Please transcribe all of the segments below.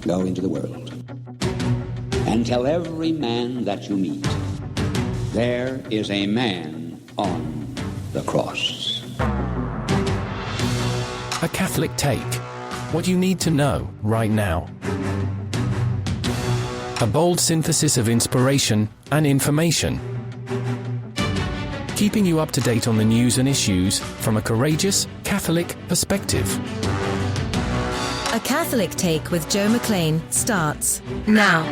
Go into the world and tell every man that you meet, there is a man on the cross. A Catholic Take. What you need to know right now. A bold synthesis of inspiration and information. Keeping you up to date on the news and issues from a courageous Catholic perspective. A Catholic Take with Joe McLean starts now.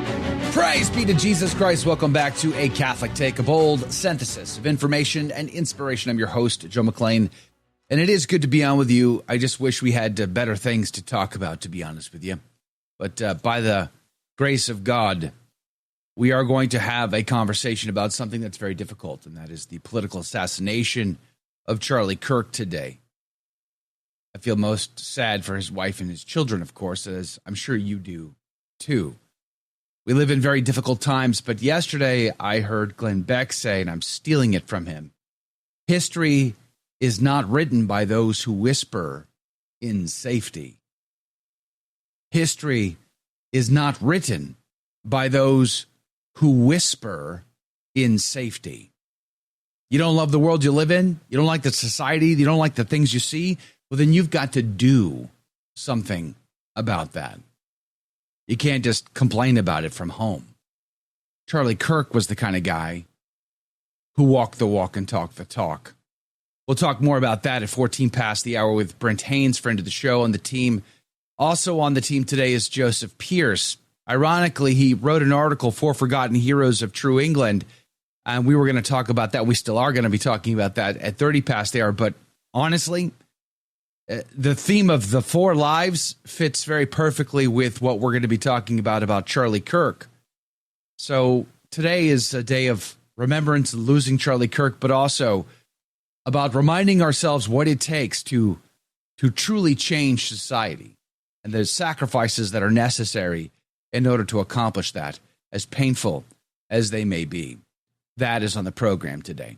Praise be to Jesus Christ. Welcome back to A Catholic Take, a bold synthesis of information and inspiration. I'm your host, Joe McLean, and it is good to be on with you. I just wish we had better things to talk about, to be honest with you. But by the grace of God, we are going to have a conversation about something that's very difficult, and that is the political assassination of Charlie Kirk today. I feel most sad for his wife and his children, of course, as I'm sure you do too. We live in very difficult times, but yesterday I heard Glenn Beck say, and I'm stealing it from him, history is not written by those who whisper in safety. History is not written by those who whisper in safety. You don't love the world you live in? You don't like the society? You don't like the things you see? Well, then you've got to do something about that. You can't just complain about it from home. Charlie Kirk was the kind of guy who walked the walk and talked the talk. We'll talk more about that at 14 past the hour with Brent Haynes, friend of the show, on the team. Also on the team today is Joseph Pearce. Ironically, he wrote an article, Four Forgotten Heroes of True England, and we were going to talk about that. We still are going to be talking about that at 30 past the hour, but honestly, the theme of the four lives fits very perfectly with what we're going to be talking about Charlie Kirk. So today is a day of remembrance of losing Charlie Kirk, but also about reminding ourselves what it takes to truly change society and the sacrifices that are necessary in order to accomplish that, as painful as they may be. That is on the program today.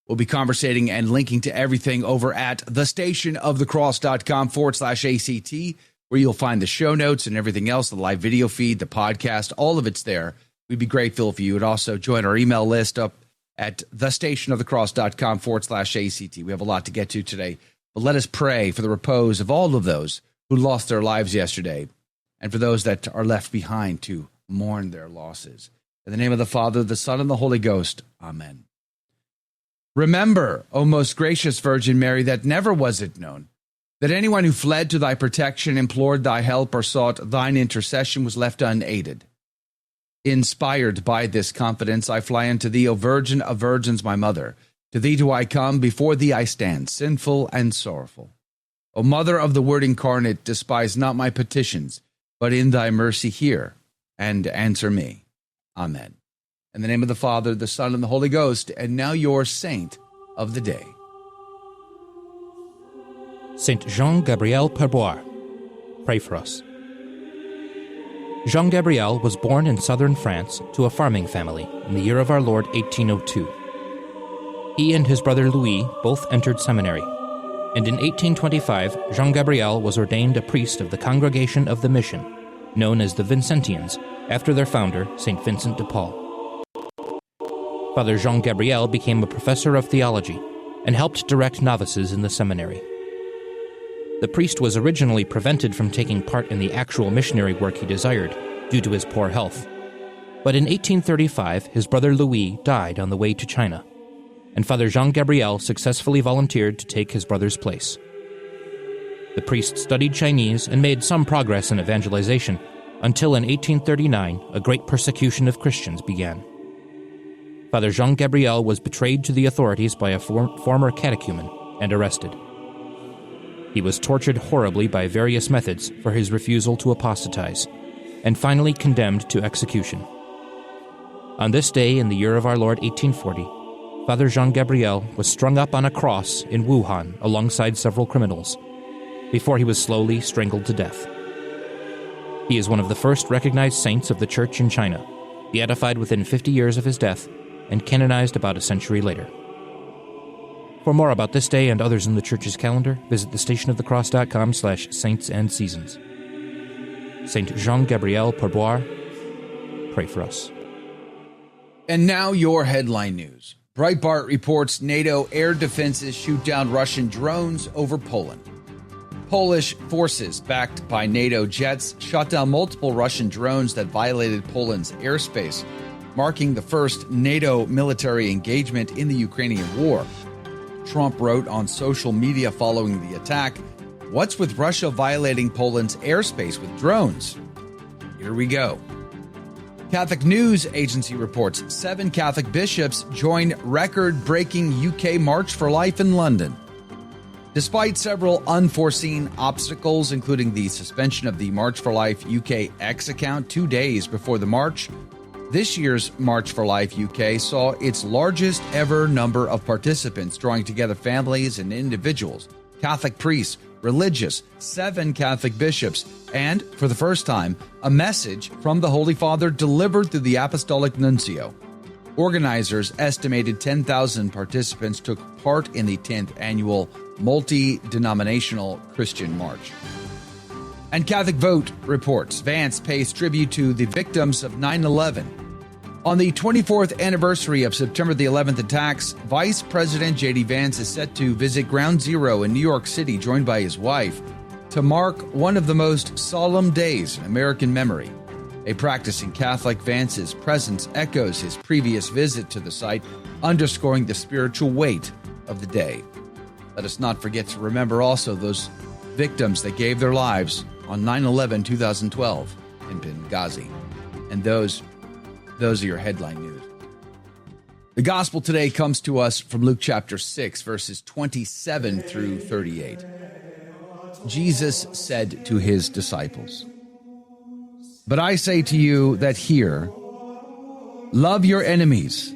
We'll be conversating and linking to everything over at thestationofthecross.com/ACT, where you'll find the show notes and everything else, the live video feed, the podcast, all of it's there. We'd be grateful if you would also join our email list up at thestationofthecross.com/ACT. We have a lot to get to today, but let us pray for the repose of all of those who lost their lives yesterday, and for those that are left behind to mourn their losses. In the name of the Father, the Son, and the Holy Ghost. Amen. Remember, O most gracious Virgin Mary, that never was it known that anyone who fled to thy protection, implored thy help, or sought thine intercession was left unaided. Inspired by this confidence, I fly unto thee, O Virgin of Virgins, my Mother. To thee do I come, before thee I stand, sinful and sorrowful. O Mother of the Word incarnate, despise not my petitions, but in thy mercy hear and answer me. Amen. In the name of the Father, the Son, and the Holy Ghost, and now your saint of the day. Saint Jean-Gabriel Perbois, pray for us. Jean-Gabriel was born in southern France to a farming family in the year of our Lord 1802. He and his brother Louis both entered seminary, and in 1825 Jean-Gabriel was ordained a priest of the Congregation of the Mission, known as the Vincentians, after their founder, St. Vincent de Paul. Father Jean-Gabriel became a professor of theology and helped direct novices in the seminary. The priest was originally prevented from taking part in the actual missionary work he desired due to his poor health. But in 1835, his brother Louis died on the way to China, and Father Jean-Gabriel successfully volunteered to take his brother's place. The priest studied Chinese and made some progress in evangelization until in 1839 a great persecution of Christians began. Father Jean-Gabriel was betrayed to the authorities by a former catechumen and arrested. He was tortured horribly by various methods for his refusal to apostatize, and finally condemned to execution. On this day in the year of our Lord 1840, Father Jean-Gabriel was strung up on a cross in Wuhan alongside several criminals, before he was slowly strangled to death. He is one of the first recognized saints of the Church in China, beatified within 50 years of his death, and canonized about a century later. For more about this day and others in the Church's calendar, visit thestationofthecross.com/saints and seasons. Saint Jean-Gabriel Pourboire, pray for us. And now your headline news. Breitbart reports NATO air defenses shoot down Russian drones over Poland. Polish forces, backed by NATO jets, shot down multiple Russian drones that violated Poland's airspace, marking the first NATO military engagement in the Ukrainian war. Trump wrote on social media following the attack, "What's with Russia violating Poland's airspace with drones?" Here we go. Catholic News Agency reports 7 Catholic bishops join record-breaking UK March for Life in London. Despite several unforeseen obstacles, including the suspension of the March for Life UK X account 2 days before the march, this year's March for Life UK saw its largest ever number of participants, drawing together families and individuals, Catholic priests, religious, 7 Catholic bishops, and, for the first time, a message from the Holy Father delivered through the Apostolic Nuncio. Organizers estimated 10,000 participants took part in the 10th annual multi-denominational Christian March. And Catholic Vote reports Vance pays tribute to the victims of 9/11. On the 24th anniversary of September the 11th attacks, Vice President J.D. Vance is set to visit Ground Zero in New York City, joined by his wife, to mark one of the most solemn days in American memory. A practicing Catholic, Vance's presence echoes his previous visit to the site, underscoring the spiritual weight of the day. Let us not forget to remember also those victims that gave their lives on 9/11-2012 in Benghazi. And those are your headline news. The gospel today comes to us from Luke chapter 6, verses 27 through 38. Jesus said to his disciples, "But I say to you that here, love your enemies,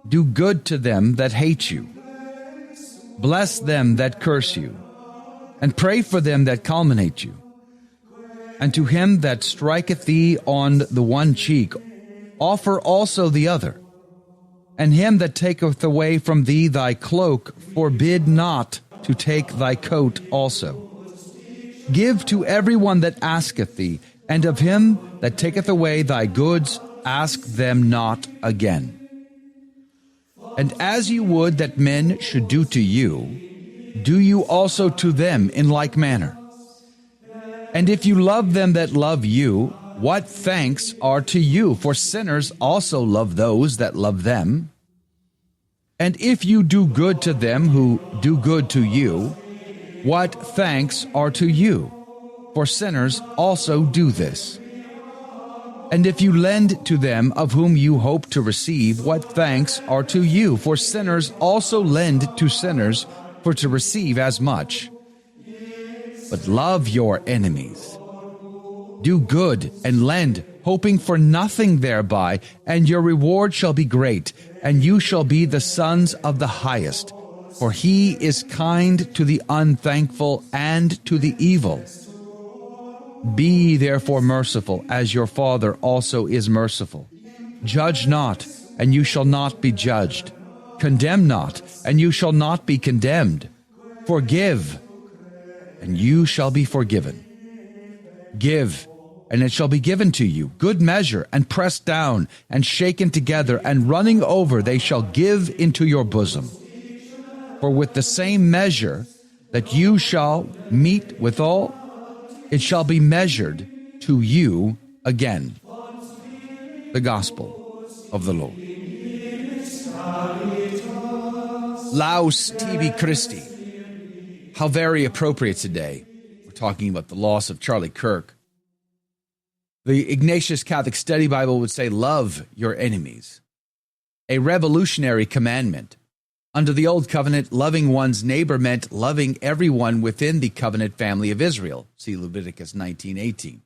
do good to them that hate you, bless them that curse you, and pray for them that calumniate you. And to him that striketh thee on the one cheek, offer also the other. And him that taketh away from thee thy cloak, forbid not to take thy coat also. Give to every one that asketh thee, and of him that taketh away thy goods, ask them not again. And as you would that men should do to you, do you also to them in like manner. And if you love them that love you, what thanks are to you? For sinners also love those that love them. And if you do good to them who do good to you, what thanks are to you? For sinners also do this. And if you lend to them of whom you hope to receive, what thanks are to you? For sinners also lend to sinners, for to receive as much. But love your enemies. Do good and lend, hoping for nothing thereby, and your reward shall be great, and you shall be the sons of the highest. For he is kind to the unthankful and to the evil. Be therefore merciful, as your Father also is merciful. Judge not, and you shall not be judged. Condemn not, and you shall not be condemned. Forgive, and you shall be forgiven. Give, and it shall be given to you. Good measure, and pressed down, and shaken together, and running over, they shall give into your bosom. For with the same measure that you shall meet withal, it shall be measured to you again." The Gospel of the Lord. Laus tibi Christi. How very appropriate today. We're talking about the loss of Charlie Kirk. The Ignatius Catholic Study Bible would say, love your enemies. A revolutionary commandment. Under the Old Covenant, loving one's neighbor meant loving everyone within the covenant family of Israel. See Leviticus 19:18.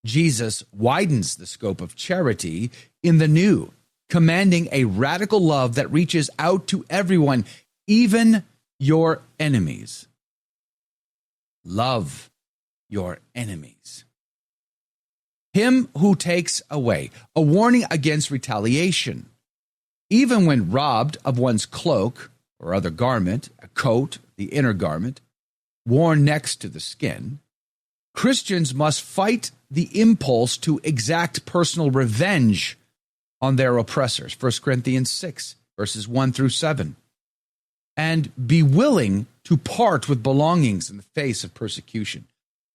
Jesus widens the scope of charity in the New, commanding a radical love that reaches out to everyone, even your enemies. Love your enemies. Him who takes away, a warning against retaliation. Even when robbed of one's cloak or other garment, a coat, the inner garment, worn next to the skin, Christians must fight the impulse to exact personal revenge on their oppressors. 1 Corinthians 6, verses 1 through 7. And be willing to part with belongings in the face of persecution.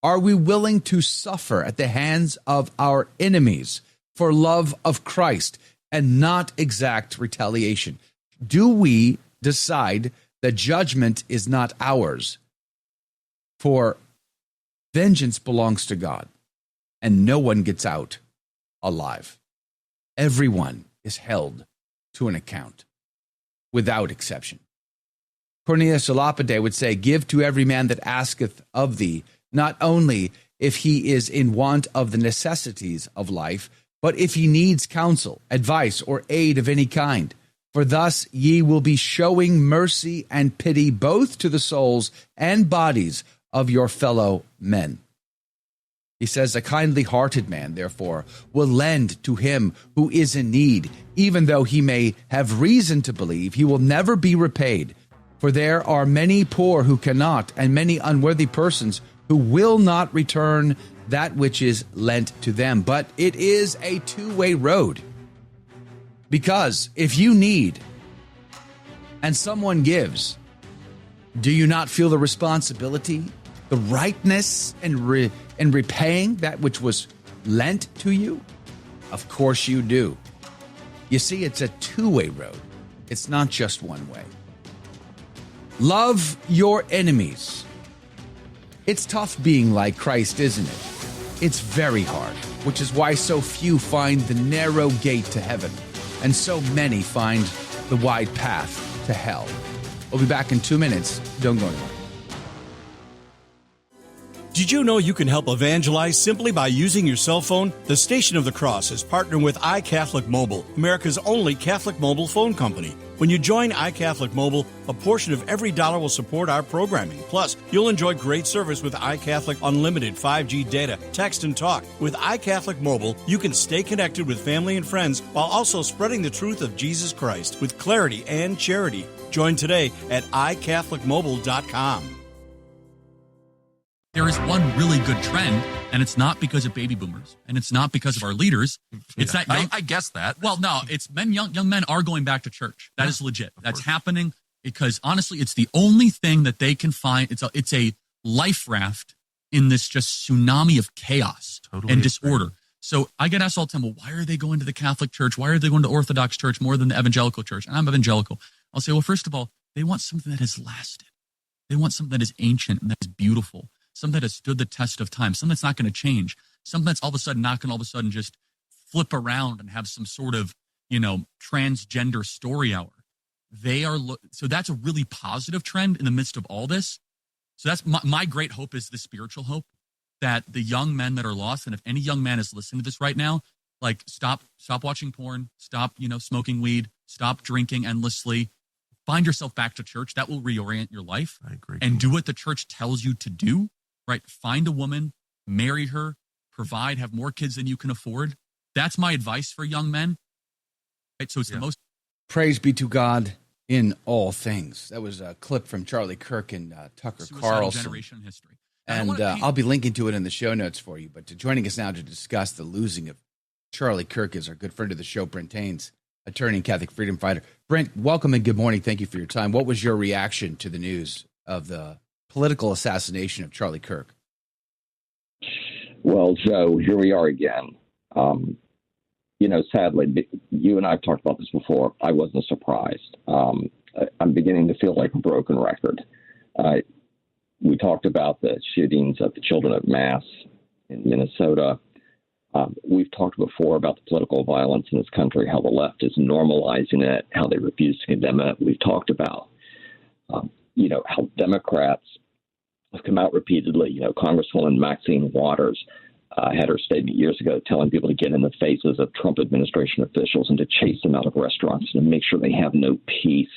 Are we willing to suffer at the hands of our enemies for love of Christ and not exact retaliation? Do we decide that judgment is not ours? For vengeance belongs to God, and no one gets out alive. Everyone is held to an account, without exception. Cornelius a Lapide would say, give to every man that asketh of thee, not only if he is in want of the necessities of life, but if he needs counsel, advice, or aid of any kind. For thus ye will be showing mercy and pity both to the souls and bodies of your fellow men. He says, a kindly-hearted man, therefore, will lend to him who is in need, even though he may have reason to believe he will never be repaid. For there are many poor who cannot, and many unworthy persons who will not return that which is lent to them. But it is a two-way road. Because if you need and someone gives, do you not feel the responsibility, the rightness in repaying that which was lent to you? Of course you do. You see, it's a two-way road. It's not just one way. Love your enemies. It's tough being like Christ, isn't it? It's very hard, which is why so few find the narrow gate to heaven, and so many find the wide path to hell. We'll be back in 2 minutes. Don't go anywhere. Did you know you can help evangelize simply by using your cell phone? The Station of the Cross is partnering with iCatholic Mobile, America's only Catholic mobile phone company. When you join iCatholic Mobile, a portion of every dollar will support our programming. Plus, you'll enjoy great service with iCatholic Unlimited 5G data, text, and talk. With iCatholic Mobile, you can stay connected with family and friends while also spreading the truth of Jesus Christ with clarity and charity. Join today at iCatholicMobile.com. There is one really good trend, and it's not because of baby boomers, and it's not because of our leaders. It's that I guess that. Well, no, it's young men are going back to church. That is legit. That's happening because honestly, it's the only thing that they can find. It's a life raft in this just tsunami of chaos and disorder. So I get asked all the time, well, why are they going to the Catholic Church? Why are they going to Orthodox Church more than the Evangelical Church? And I'm evangelical. I'll say, well, first of all, they want something that has lasted. They want something that is ancient and that is beautiful. Something that has stood the test of time, something that's not going to change, something that's all of a sudden not going to all of a sudden just flip around and have some sort of, transgender story hour. So that's a really positive trend in the midst of all this. So that's my great hope is the spiritual hope that the young men that are lost, and if any young man is listening to this right now, like stop watching porn, stop, smoking weed, stop drinking endlessly, find yourself back to church. That will reorient your life. I agree. And do what the church tells you to do. Right? Find a woman, marry her, provide, have more kids than you can afford. That's my advice for young men. Right? So it's the most. Praise be to God in all things. That was a clip from Charlie Kirk and Tucker Carlson. Generation in history. And I'll be linking to it in the show notes for you. But joining us now to discuss the losing of Charlie Kirk is our good friend of the show, Brent Haynes, attorney and Catholic freedom fighter. Brent, welcome and good morning. Thank you for your time. What was your reaction to the news of the political assassination of Charlie Kirk? Well, Joe, here we are again. Sadly, you and I have talked about this before. I wasn't surprised. I'm beginning to feel like a broken record. We talked about the shootings of the children at Mass in Minnesota. We've talked before about the political violence in this country, how the left is normalizing it, how they refuse to condemn it. We've talked about, how Democrats have come out repeatedly. Congresswoman Maxine Waters had her statement years ago telling people to get in the faces of Trump administration officials and to chase them out of restaurants and to make sure they have no peace.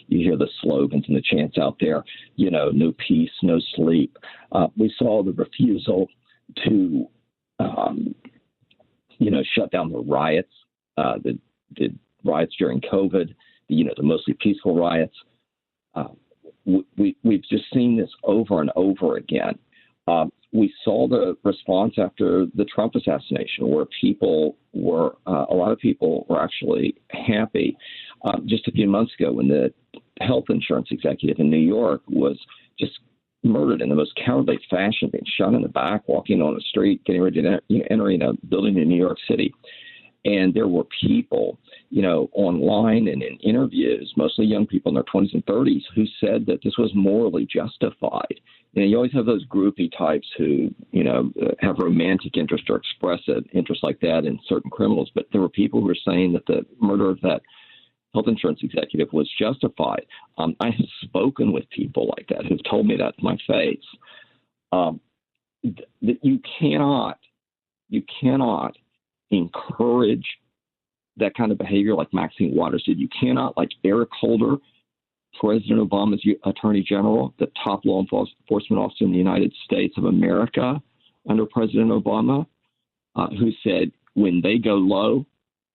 You hear the slogans and the chants out there, no peace, no sleep. We saw the refusal to, shut down the riots, the riots during COVID, the mostly peaceful riots. We've just seen this over and over again. we saw the response after the Trump assassination, where a lot of people were actually happy. Just a few months ago, when the health insurance executive in New York was just murdered in the most cowardly fashion, being shot in the back, walking on the street, getting ready to entering a building in New York City. And there were people, online and in interviews, mostly young people in their 20s and 30s, who said that this was morally justified. You always have those groupie types who, have romantic interest or express an interest like that in certain criminals. But there were people who were saying that the murder of that health insurance executive was justified. I have spoken with people like that who've told me that to my face. That you cannot encourage that kind of behavior like Maxine Waters did. You cannot, like Eric Holder, President Obama's Attorney General, the top law enforcement officer in the United States of America under President Obama, who said, when they go low,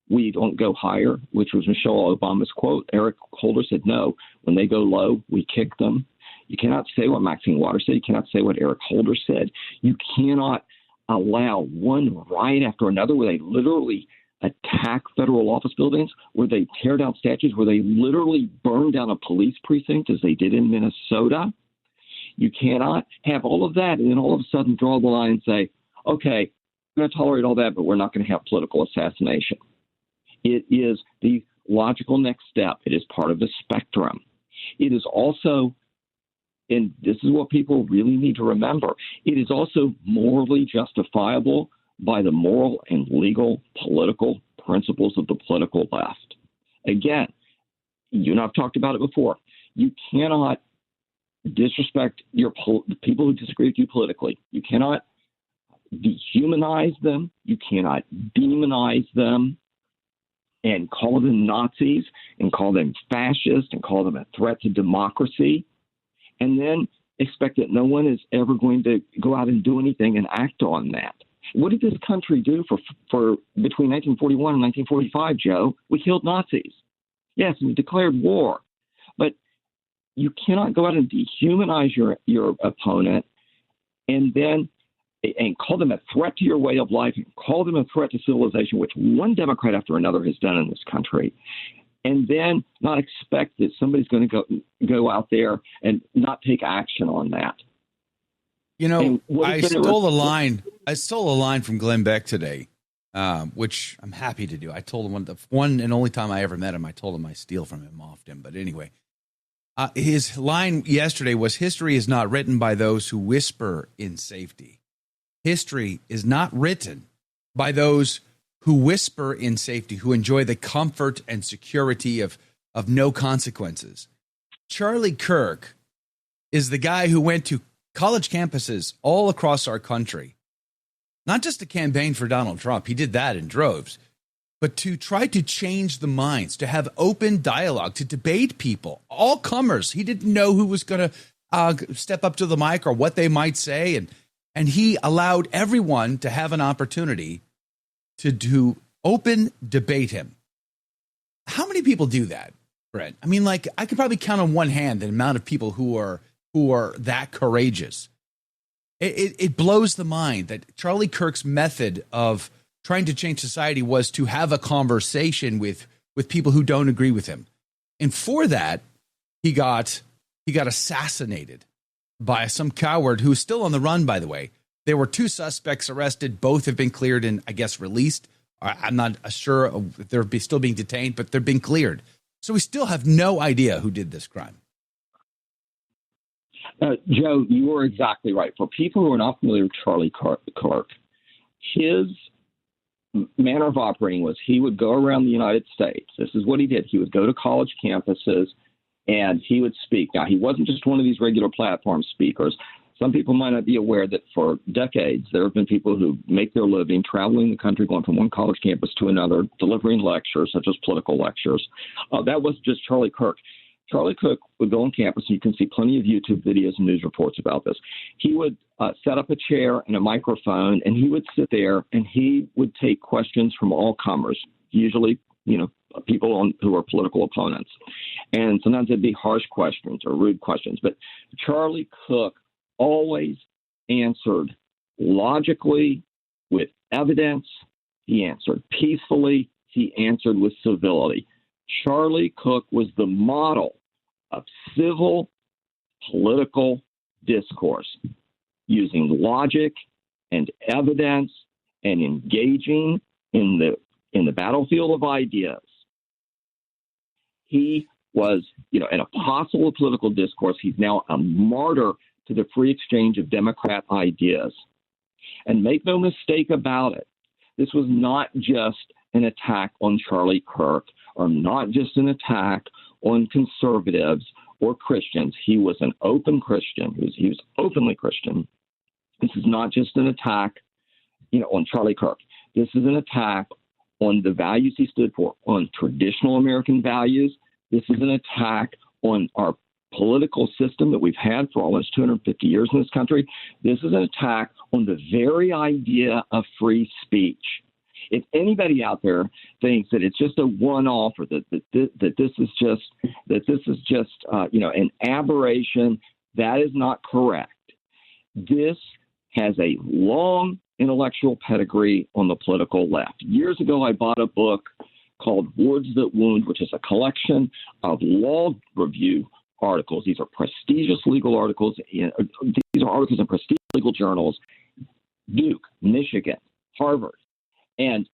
we don't go higher, which was Michelle Obama's quote. Eric Holder said, no, when they go low, we kick them. You cannot say what Maxine Waters said. You cannot say what Eric Holder said. You cannot allow one riot after another where they literally attack federal office buildings, where they tear down statues, where they literally burn down a police precinct, as they did in Minnesota. You cannot have all of that and then all of a sudden draw the line and say, okay, we're going to tolerate all that, but we're not going to have political assassination. It is the logical next step. It is part of the spectrum. It is also, and this is what people really need to remember, it is also morally justifiable by the moral and legal political principles of the political left. Again, you and I have talked about it before. You cannot disrespect the people who disagree with you politically. You cannot dehumanize them. You cannot demonize them and call them Nazis and call them fascist and call them a threat to democracy, and then expect that no one is ever going to go out and do anything and act on that. What did this country do for between 1941 and 1945, Joe? We killed Nazis. Yes, we declared war. But you cannot go out and dehumanize your opponent and call them a threat to your way of life, and call them a threat to civilization, which one Democrat after another has done in this country, and then not expect that somebody's going to go out there and not take action on that. I stole a line from Glenn Beck today, which I'm happy to do. I told him the one and only time I ever met him, I told him I steal from him often. But anyway, his line yesterday was, history is not written by those who whisper in safety. History is not written by those who whisper in safety, who enjoy the comfort and security of no consequences. Charlie Kirk is the guy who went to college campuses all across our country, not just to campaign for Donald Trump. He did that in droves, but to try to change the minds, to have open dialogue, to debate people, all comers. He didn't know who was going to step up to the mic or what they might say. And he allowed everyone to have an opportunity to do open debate him. How many people do that, Brent? I mean, I could probably count on one hand the amount of people who are that courageous. It blows the mind that Charlie Kirk's method of trying to change society was to have a conversation with people who don't agree with him. And for that, he got assassinated by some coward who's still on the run, by the way. There were 2 suspects arrested. Both have been cleared and, I guess, released. I'm not sure if they're still being detained, but they're being cleared. So we still have no idea who did this crime. Joe, you are exactly right. For people who are not familiar with Charlie Kirk, his manner of operating was he would go around the United States. This is what he did. He would go to college campuses and he would speak. Now, he wasn't just one of these regular platform speakers. Some people might not be aware that for decades, there have been people who make their living traveling the country, going from one college campus to another, delivering lectures, such as political lectures. That wasn't just Charlie Kirk. Charlie Kirk would go on campus, and you can see plenty of YouTube videos and news reports about this. He would set up a chair and a microphone, and he would sit there, and he would take questions from all comers, usually, people who are political opponents. And sometimes it'd be harsh questions or rude questions. But Charlie Kirk always answered logically, with evidence. He answered peacefully. He answered with civility. Charlie Kirk was the model of civil political discourse, using logic and evidence and engaging in the battlefield of ideas. He was, an apostle of political discourse. He's now a martyr to the free exchange of Democrat ideas. And make no mistake about it, this was not just an attack on Charlie Kirk, or not just an attack on conservatives or Christians. He was an open Christian. He was openly Christian. This is not just an attack, on Charlie Kirk. This is an attack on the values he stood for, on traditional American values. This is an attack on our political system that we've had for almost 250 years in this country. This is an attack on the very idea of free speech. If anybody out there thinks that it's just a one-off, or that this is just an aberration, that is not correct. This has a long intellectual pedigree on the political left. Years ago, I bought a book called Words That Wound, which is a collection of law review articles. These are prestigious legal articles. These are articles in prestigious legal journals, Duke, Michigan, Harvard. And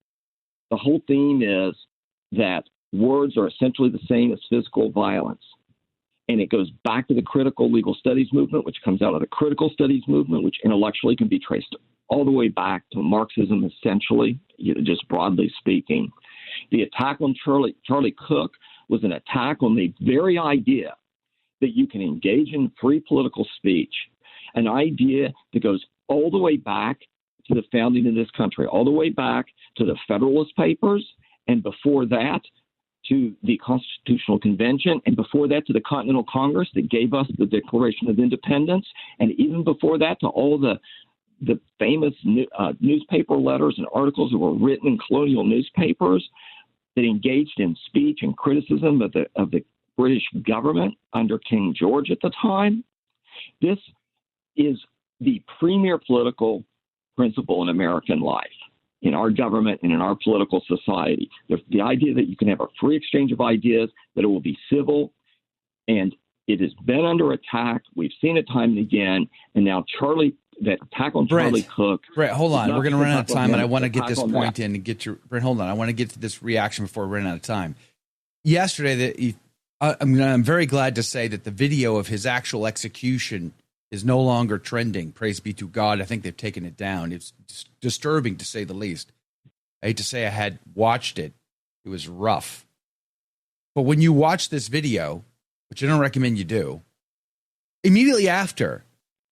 the whole theme is that words are essentially the same as physical violence. And it goes back to the critical legal studies movement, which comes out of the critical studies movement, which intellectually can be traced all the way back to Marxism, essentially, just broadly speaking. The attack on Charlie Kirk was an attack on the very idea that you can engage in free political speech, an idea that goes all the way back to the founding of this country, all the way back to the Federalist Papers, and before that to the Constitutional Convention, and before that to the Continental Congress that gave us the Declaration of Independence, and even before that to all the famous newspaper letters and articles that were written in colonial newspapers that engaged in speech and criticism of the British government under King George at the time. This is the premier political principle in American life, in our government and in our political society. The idea that you can have a free exchange of ideas, that it will be civil, and it has been under attack. We've seen it time and again, and now that attack on Charlie Kirk. Brett, hold on. We're going to run out of time, and I want to get this point in and get your Brett. Hold on. I want to get to this reaction before we run out of time. Yesterday, I'm very glad to say that the video of his actual execution is no longer trending. Praise be to God. I think they've taken it down. It's disturbing, to say the least. I hate to say I had watched it. It was rough. But when you watch this video, which I don't recommend you do, immediately after,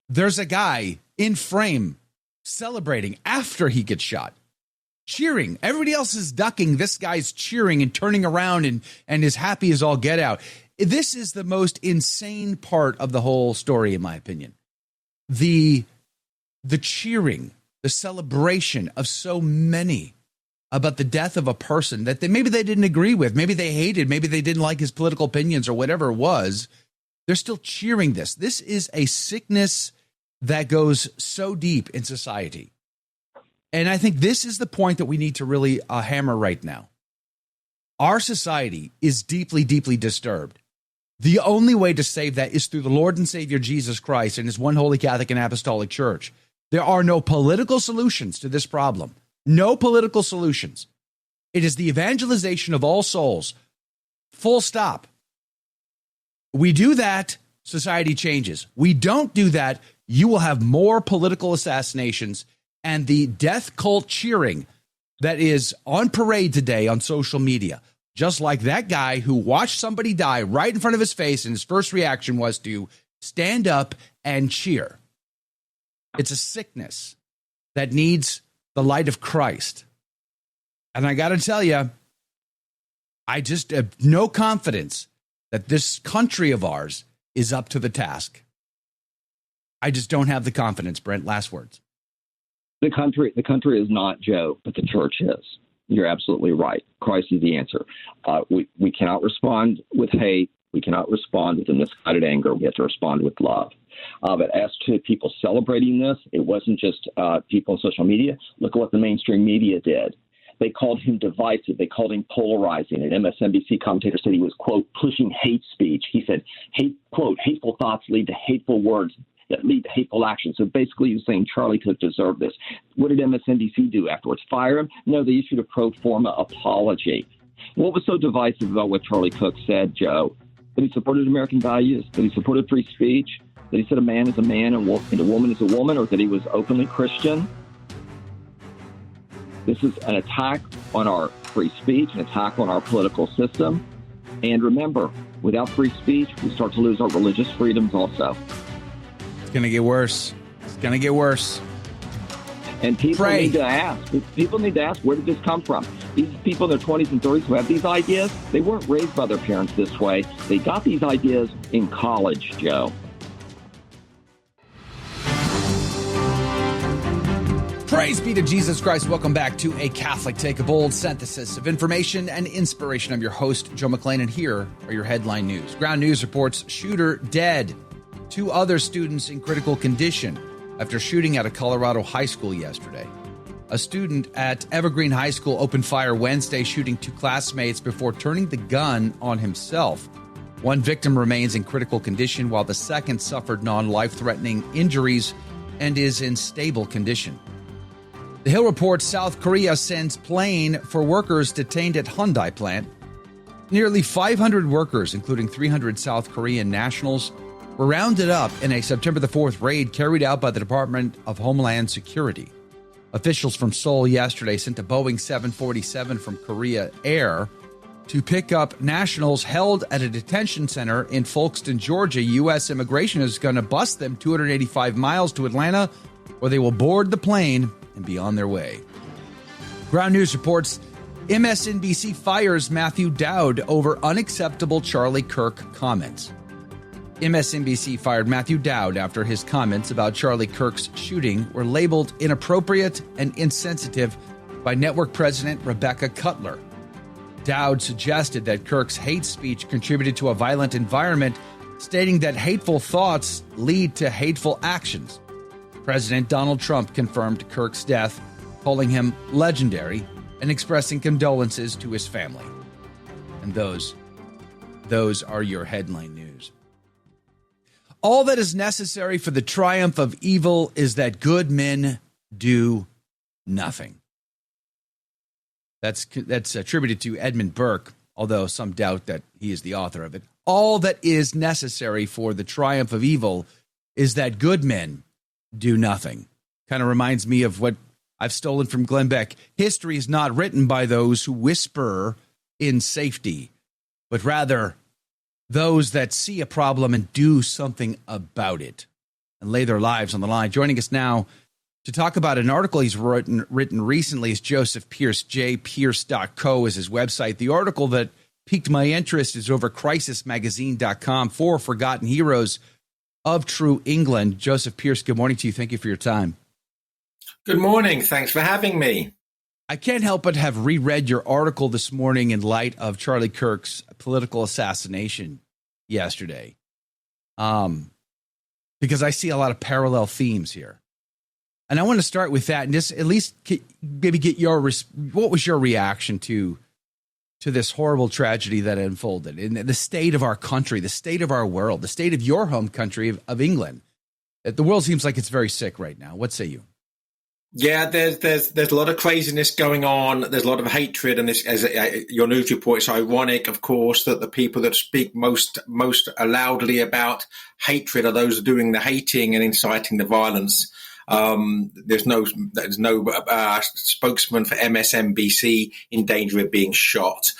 there's a guy in frame celebrating after he gets shot, cheering. Everybody else is ducking. This guy's cheering and turning around and is happy as all get out. This is the most insane part of the whole story, in my opinion. The cheering, the celebration of so many about the death of a person that maybe they didn't agree with, maybe they hated, maybe they didn't like his political opinions or whatever it was. They're still cheering this. This is a sickness that goes so deep in society. And I think this is the point that we need to really hammer right now. Our society is deeply, deeply disturbed. The only way to save that is through the Lord and Savior Jesus Christ and his one holy Catholic and Apostolic Church. There are no political solutions to this problem. No political solutions. It is the evangelization of all souls. Full stop. We do that, society changes. We don't do that, you will have more political assassinations and the death cult cheering that is on parade today on social media. Just like that guy who watched somebody die right in front of his face, and his first reaction was to stand up and cheer. It's a sickness that needs the light of Christ. And I got to tell you, I just have no confidence that this country of ours is up to the task. I just don't have the confidence, Brent. Last words. The country is not, Joe, but the church is. You're absolutely right. Christ is the answer. We cannot respond with hate. We cannot respond with a misguided anger. We have to respond with love. But as to people celebrating this, it wasn't just people on social media. Look at what the mainstream media did. They called him divisive. They called him polarizing. An MSNBC commentator said he was, quote, pushing hate speech. He said, quote, hateful thoughts lead to hateful words that lead to hateful actions. So basically he was saying Charlie Kirk deserved this. What did MSNBC do afterwards? Fire him? No, they issued a pro forma apology. What was so divisive about what Charlie Kirk said, Joe? That he supported American values, that he supported free speech, that he said a man is a man and a woman is a woman, or that he was openly Christian? This is an attack on our free speech, an attack on our political system. And remember, without free speech, we start to lose our religious freedoms also. It's going to get worse. It's going to get worse. And people need to ask. People need to ask, where did this come from? These people in their 20s and 30s who have these ideas, they weren't raised by their parents this way. They got these ideas in college, Joe. Praise be to Jesus Christ. Welcome back to A Catholic Take, a bold synthesis of information and inspiration. I'm your host, Joe McClain, and here are your headline news. Ground News reports shooter dead. 2 other students in critical condition after shooting at a Colorado high school yesterday. A student at Evergreen High School opened fire Wednesday, shooting 2 classmates before turning the gun on himself. One victim remains in critical condition, while the second suffered non-life-threatening injuries and is in stable condition. The Hill reports South Korea sends plane for workers detained at Hyundai plant. Nearly 500 workers, including 300 South Korean nationals, were rounded up in a September the 4th raid carried out by the Department of Homeland Security. Officials from Seoul yesterday sent a Boeing 747 from Korea Air to pick up nationals held at a detention center in Folkston, Georgia. U.S. immigration is going to bus them 285 miles to Atlanta, where they will board the plane and be on their way. Ground News reports MSNBC fires Matthew Dowd over unacceptable Charlie Kirk comments. MSNBC fired Matthew Dowd after his comments about Charlie Kirk's shooting were labeled inappropriate and insensitive by network president Rebecca Cutler. Dowd suggested that Kirk's hate speech contributed to a violent environment, stating that hateful thoughts lead to hateful actions. President Donald Trump confirmed Kirk's death, calling him legendary and expressing condolences to his family. And those are your headline news. All that is necessary for the triumph of evil is that good men do nothing. That's attributed to Edmund Burke, although some doubt that he is the author of it. All that is necessary for the triumph of evil is that good men do nothing. Kind of reminds me of what I've stolen from Glenn Beck. History is not written by those who whisper in safety, but rather those that see a problem and do something about it and lay their lives on the line. Joining us now to talk about an article he's written recently is Joseph Pearce. jpearce.co is his website. The article that piqued my interest is over crisismagazine.com, 4 Forgotten Heroes of True England. Joseph Pearce, good morning to you. Thank you for your time. Good morning. Thanks for having me. I can't help but have reread your article this morning in light of Charlie Kirk's political assassination yesterday, because I see a lot of parallel themes here. And I want to start with that and just at least maybe get what was your reaction to this horrible tragedy that unfolded in the state of our country, the state of our world, the state of your home country of England. The world seems like it's very sick right now. What say you? Yeah, there's a lot of craziness going on. There's a lot of hatred, and this, as your news report, it's ironic, of course, that the people that speak most loudly about hatred are those doing the hating and inciting the violence. There's no spokesman for MSNBC in danger of being shot.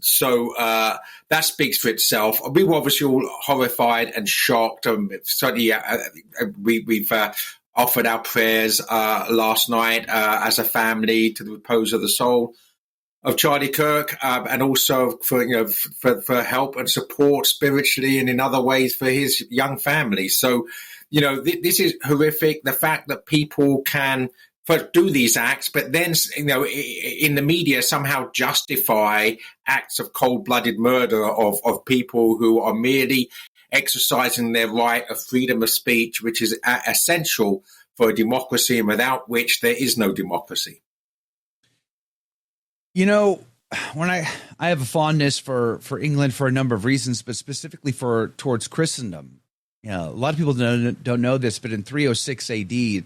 So that speaks for itself. We were obviously all horrified and shocked. Certainly, we've offered our prayers last night as a family to the repose of the soul of Charlie Kirk, and also for help and support spiritually and in other ways for his young family. So, this is horrific. The fact that people can first do these acts, but then, in the media somehow justify acts of cold-blooded murder of people who are merely exercising their right of freedom of speech, which is essential for a democracy, and without which there is no democracy. You know, when I have a fondness for England for a number of reasons, but specifically towards Christendom. You know, a lot of people don't know this, but in 306 AD,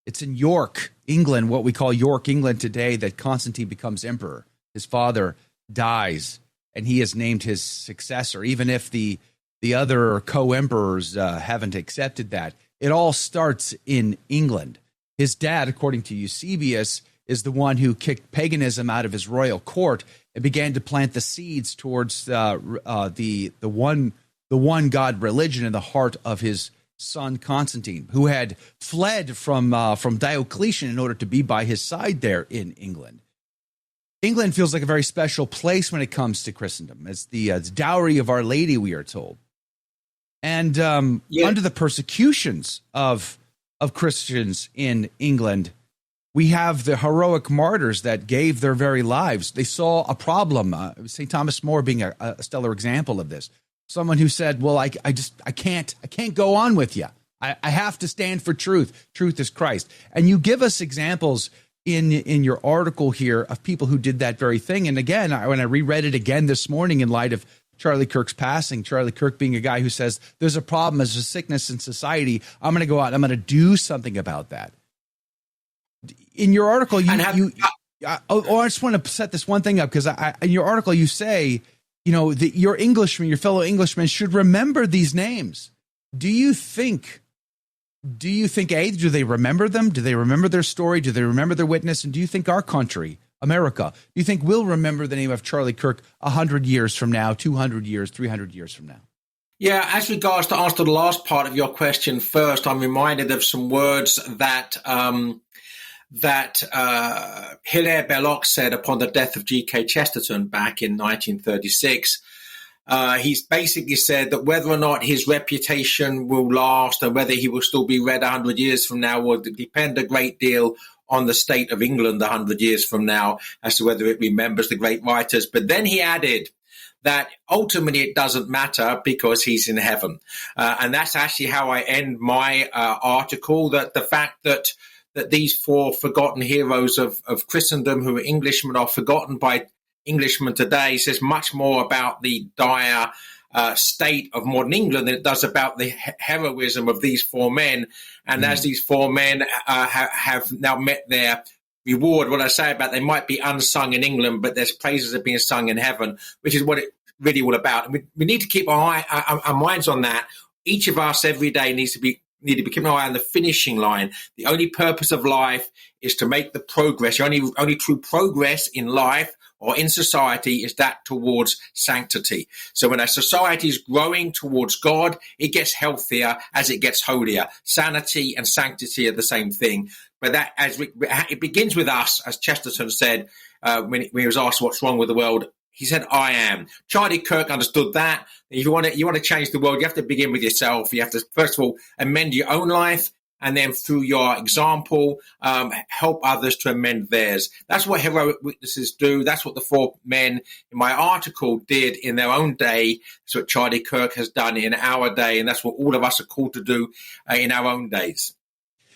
it's in York, England, what we call York, England today, that Constantine becomes emperor. His father dies, and he has named his successor, even if the other co-emperors haven't accepted that. It all starts in England. His dad, according to Eusebius, is the one who kicked paganism out of his royal court and began to plant the seeds towards the one God religion in the heart of his son Constantine, who had fled from Diocletian in order to be by his side there in England. England feels like a very special place when it comes to Christendom. It's the dowry of Our Lady, we are told. And under the persecutions of Christians in England, we have the heroic martyrs that gave their very lives. They saw a problem. St. Thomas More being a stellar example of this. Someone who said, well, I can't go on with you. I have to stand for truth. Truth is Christ. And you give us examples in your article here of people who did that very thing. And again, when I reread it again this morning in light of Charlie Kirk's passing, Charlie Kirk being a guy who says, there's a problem, there's a sickness in society. I'm going to go out and I'm going to do something about that. In your article, I just want to set this one thing up, because in your article, you say, you know, that your fellow Englishmen should remember these names. Do you think, do they remember them? Do they remember their story? Do they remember their witness? And do you think our country, America, do you think we'll remember the name of Charlie Kirk 100 years from now, 200 years, 300 years from now? Yeah, as regards to answer the last part of your question first, I'm reminded of some words that Hilaire Belloc said upon the death of G.K. Chesterton back in 1936. He's basically said that whether or not his reputation will last and whether he will still be read 100 years from now will depend a great deal on the state of England 100 years from now as to whether it remembers the great writers. But then he added that ultimately it doesn't matter because he's in heaven. And that's actually how I end my article, that the fact that these four forgotten heroes of Christendom who are Englishmen are forgotten by Englishmen today says much more about the dire state of modern England than it does about the heroism of these four men. And as these four men have now met their reward, what I say about they might be unsung in England, but their praises are being sung in heaven, which is what it really all about. And we need to keep our minds on that. Each of us every day need to be keeping an eye on the finishing line. The only purpose of life is to make the progress. Only true progress in life or in society is that towards sanctity. So when a society is growing towards God, it gets healthier as it gets holier. Sanity and sanctity are the same thing. But that it begins with us, as Chesterton said when he was asked what's wrong with the world. He said, I am. Charlie Kirk understood that. If you want to change the world, you have to begin with yourself. You have to, first of all, amend your own life, and then through your example, help others to amend theirs. That's what heroic witnesses do. That's what the four men in my article did in their own day. That's what Charlie Kirk has done in our day, and that's what all of us are called to do in our own days.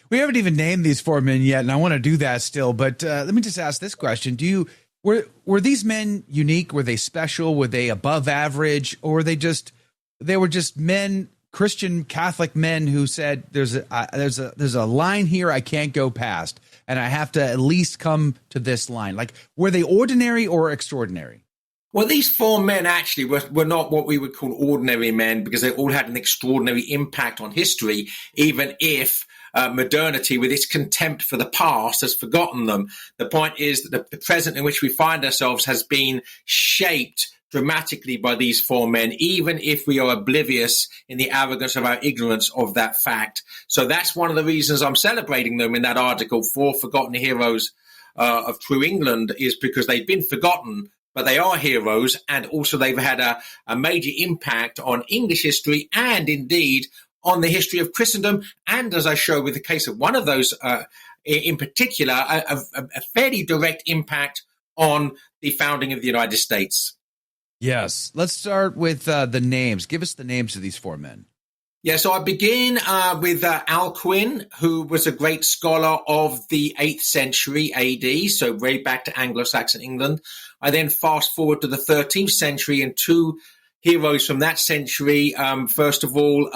We haven't even named these four men yet, and I want to do that still. But let me just ask this question. Were these men unique? Were they special? Were they above average? Or were they were just men, Christian Catholic men who said there's a line here I can't go past, and I have to at least come to this line? Like, were they ordinary or extraordinary? Well, these four men actually were not what we would call ordinary men, because they all had an extraordinary impact on history, even if modernity, with its contempt for the past, has forgotten them. The point is that the present in which we find ourselves has been shaped dramatically by these four men, even if we are oblivious in the arrogance of our ignorance of that fact. So that's one of the reasons I'm celebrating them in that article, Four Forgotten Heroes of True England, is because they've been forgotten, but they are heroes, and also they've had a major impact on English history and indeed on the history of Christendom, and as I show with the case of one of those in particular, a fairly direct impact on the founding of the United States. Yes. Let's start with the names. Give us the names of these four men. Yeah, so I begin with Alcuin, who was a great scholar of the 8th century AD, so way back to Anglo-Saxon England. I then fast forward to the 13th century and two heroes from that century. First of all,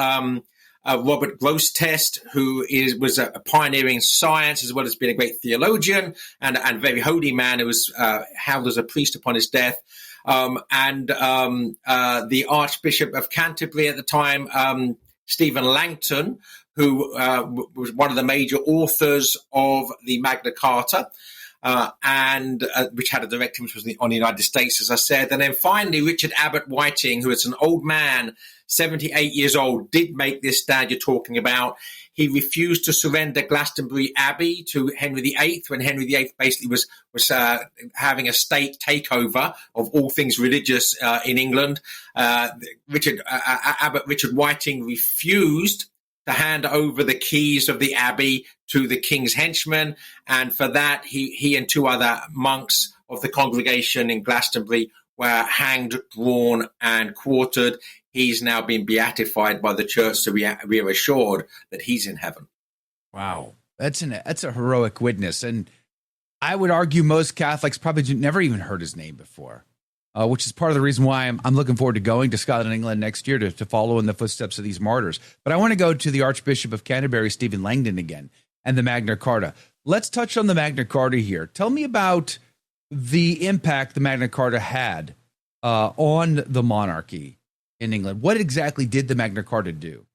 Robert Grosseteste, who was a pioneer in science as well as being a great theologian and very holy man who was held as a priest upon his death. And the Archbishop of Canterbury at the time, Stephen Langton, who was one of the major authors of the Magna Carta, and which had a direct influence on the United States, as I said. And then finally, Richard Abbott Whiting, who is an old man, 78 years old, did make this stand you're talking about. He refused to surrender Glastonbury Abbey to Henry VIII when Henry VIII basically was having a state takeover of all things religious in England. Abbot Richard Whiting refused to hand over the keys of the abbey to the king's henchmen, and for that he and two other monks of the congregation in Glastonbury were hanged, drawn, and quartered. He's now been beatified by the church, so we are assured that he's in heaven. Wow, that's a heroic witness, and I would argue most Catholics probably never even heard his name before, which is part of the reason why I'm looking forward to going to Scotland and England next year to follow in the footsteps of these martyrs. But I want to go to the Archbishop of Canterbury, Stephen Langton, again, and the Magna Carta. Let's touch on the Magna Carta here. Tell me about the impact the Magna Carta had on the monarchy in England. What exactly did the Magna Carta do?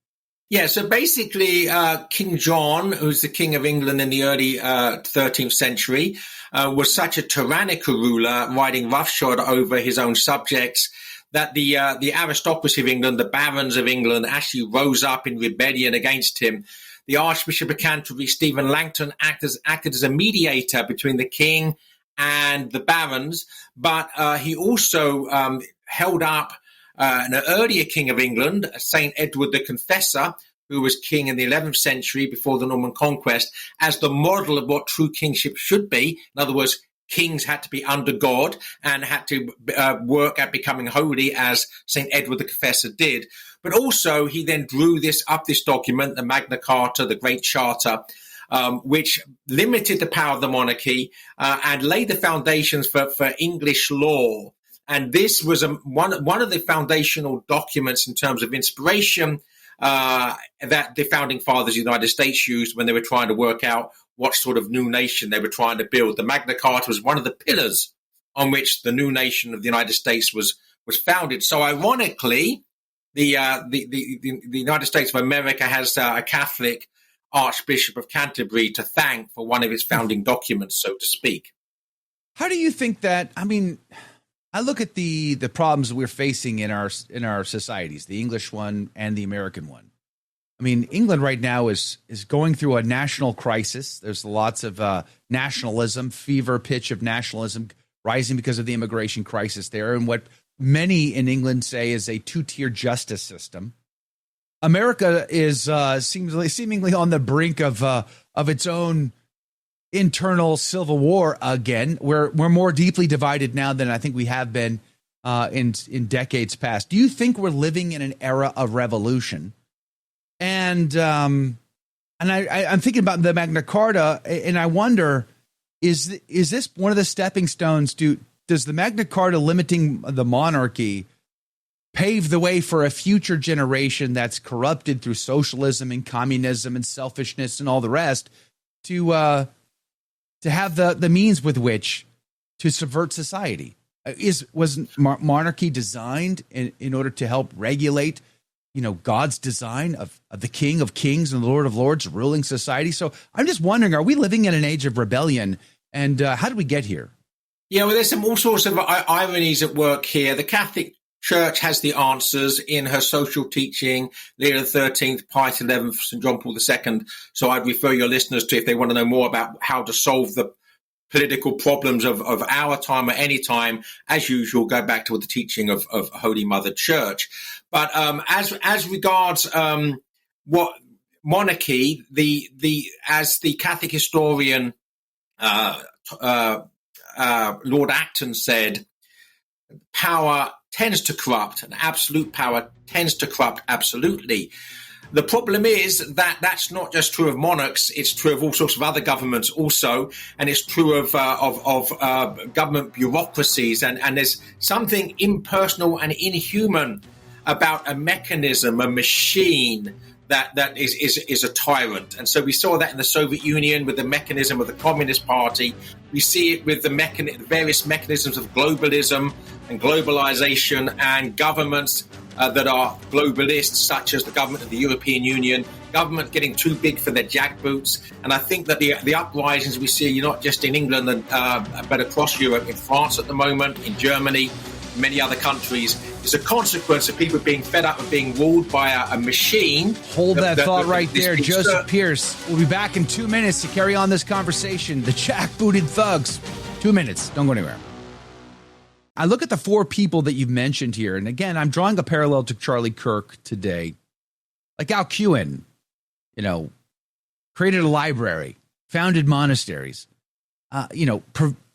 Yeah, so basically, King John, who's the King of England in the early 13th century, was such a tyrannical ruler, riding roughshod over his own subjects, that the aristocracy of England, the barons of England, actually rose up in rebellion against him. The Archbishop of Canterbury, Stephen Langton, acted as a mediator between the king and the barons, but he also held up an earlier king of England, Saint Edward the Confessor, who was king in the 11th century before the Norman conquest, as the model of what true kingship should be. In other words, kings had to be under God and had to work at becoming holy, as Saint Edward the Confessor did. But also, he then drew this document, the Magna Carta, the Great Charter, which limited the power of the monarchy and laid the foundations for English law. And this was one of the foundational documents in terms of inspiration that the founding fathers of the United States used when they were trying to work out what sort of new nation they were trying to build. The Magna Carta was one of the pillars on which the new nation of the United States was founded. So ironically, the United States of America has a Catholic Archbishop of Canterbury to thank for one of its founding documents, so to speak. How do you think that, I mean, I look at the problems we're facing in our societies, the English one and the American one. I mean, England right now is going through a national crisis. There's lots of nationalism, fever pitch of nationalism rising because of the immigration crisis there, and what many in England say is a two-tier justice system. America is seemingly on the brink of its own internal civil war again. We're more deeply divided now than I think we have been in decades past. Do you think we're living in an era of revolution? And I'm thinking about the Magna Carta, and I wonder, is this one of the stepping stones? Does the Magna Carta limiting the monarchy pave the way for a future generation that's corrupted through socialism and communism and selfishness and all the rest to have the means with which to subvert society? Was monarchy designed in order to help regulate, God's design of the King of Kings and the Lord of Lords ruling society? So I'm just wondering, are we living in an age of rebellion, and how did we get here? Yeah, well, there's all sorts of ironies at work here. The Catholic Church has the answers in her social teaching, Leo XIII, Pius XI, St. John Paul II. So I'd refer your listeners to, if they want to know more about how to solve the political problems of our time or any time, as usual, go back to the teaching of Holy Mother Church. But as regards what monarchy, as the Catholic historian Lord Acton said, power tends to corrupt, and absolute power tends to corrupt absolutely. The problem is that that's not just true of monarchs; it's true of all sorts of other governments also, and it's true of government bureaucracies. And there's something impersonal and inhuman about a mechanism, a machine that is a tyrant. And so we saw that in the Soviet Union with the mechanism of the Communist Party. We see it with the various mechanisms of globalism and globalization and governments that are globalists, such as the government of the European Union, government getting too big for their jackboots. And I think that the uprisings we see, not just in England, but across Europe, in France at the moment, in Germany, many other countries, is a consequence of people being fed up of being ruled by a machine. Hold that thought right there. Joseph Pearce will be back in 2 minutes to carry on this conversation. The jackbooted thugs. 2 minutes. Don't go anywhere. I look at the four people that you've mentioned here, and again, I'm drawing a parallel to Charlie Kirk today. Like Al Cuin, created a library, founded monasteries,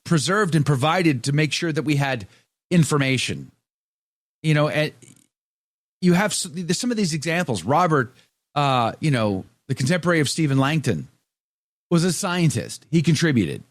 preserved and provided to make sure that we had information. And you have some of these examples. Robert, the contemporary of Stephen Langton, was a scientist. He contributed.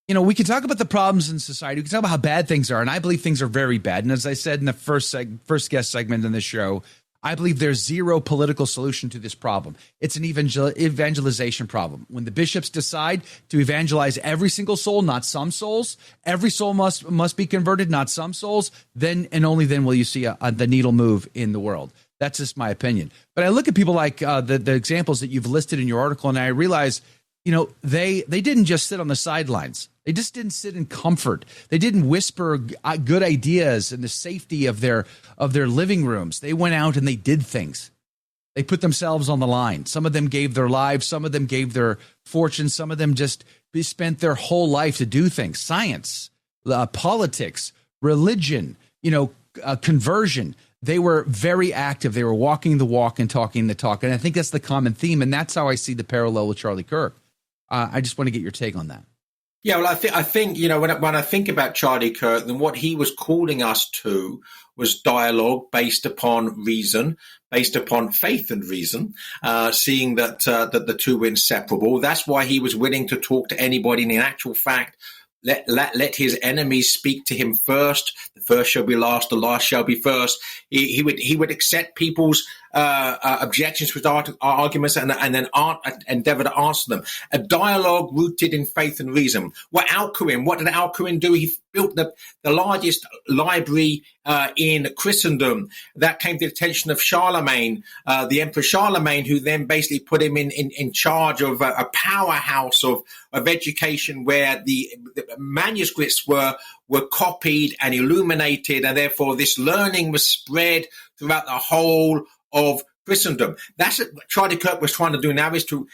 We can talk about the problems in society. We can talk about how bad things are, and I believe things are very bad. And as I said in the first guest segment in this show, I believe there's zero political solution to this problem. It's an evangelization problem. When the bishops decide to evangelize every single soul, not some souls, every soul must be converted, not some souls, then and only then will you see the needle move in the world. That's just my opinion. But I look at people like the examples that you've listed in your article, and I realize, they didn't just sit on the sidelines. They just didn't sit in comfort. They didn't whisper good ideas in the safety of their living rooms. They went out and they did things. They put themselves on the line. Some of them gave their lives. Some of them gave their fortunes. Some of them just spent their whole life to do things. Science, politics, religion, conversion. They were very active. They were walking the walk and talking the talk. And I think that's the common theme. And that's how I see the parallel with Charlie Kirk. I just want to get your take on that. Yeah, well, I think when I think about Charlie Kirk, then what he was calling us to was dialogue based upon reason, based upon faith and reason, seeing that the two were inseparable. That's why he was willing to talk to anybody. And in actual fact, let his enemies speak to him first. The first shall be last, the last shall be first. He would accept people's objections to his arguments and then endeavor to answer them. A dialogue rooted in faith and reason. What did Al Cuin do? He built the largest library in Christendom. That came to the attention of Charlemagne, the Emperor Charlemagne, who then basically put him in charge of a powerhouse of education, where the manuscripts were copied and illuminated, and therefore this learning was spread throughout the whole of Christendom. That's what Charlie Kirk was trying to do now, is to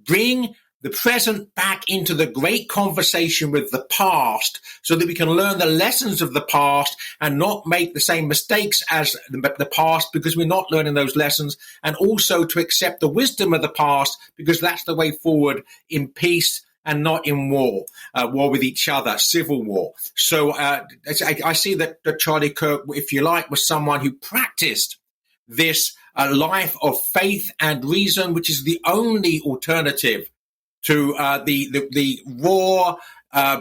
bring the present back into the great conversation with the past, so that we can learn the lessons of the past and not make the same mistakes as the past, because we're not learning those lessons, and also to accept the wisdom of the past, because that's the way forward in peace and not in war with each other, civil war. So I see that Charlie Kirk, if you like, was someone who practiced this life of faith and reason, which is the only alternative to the raw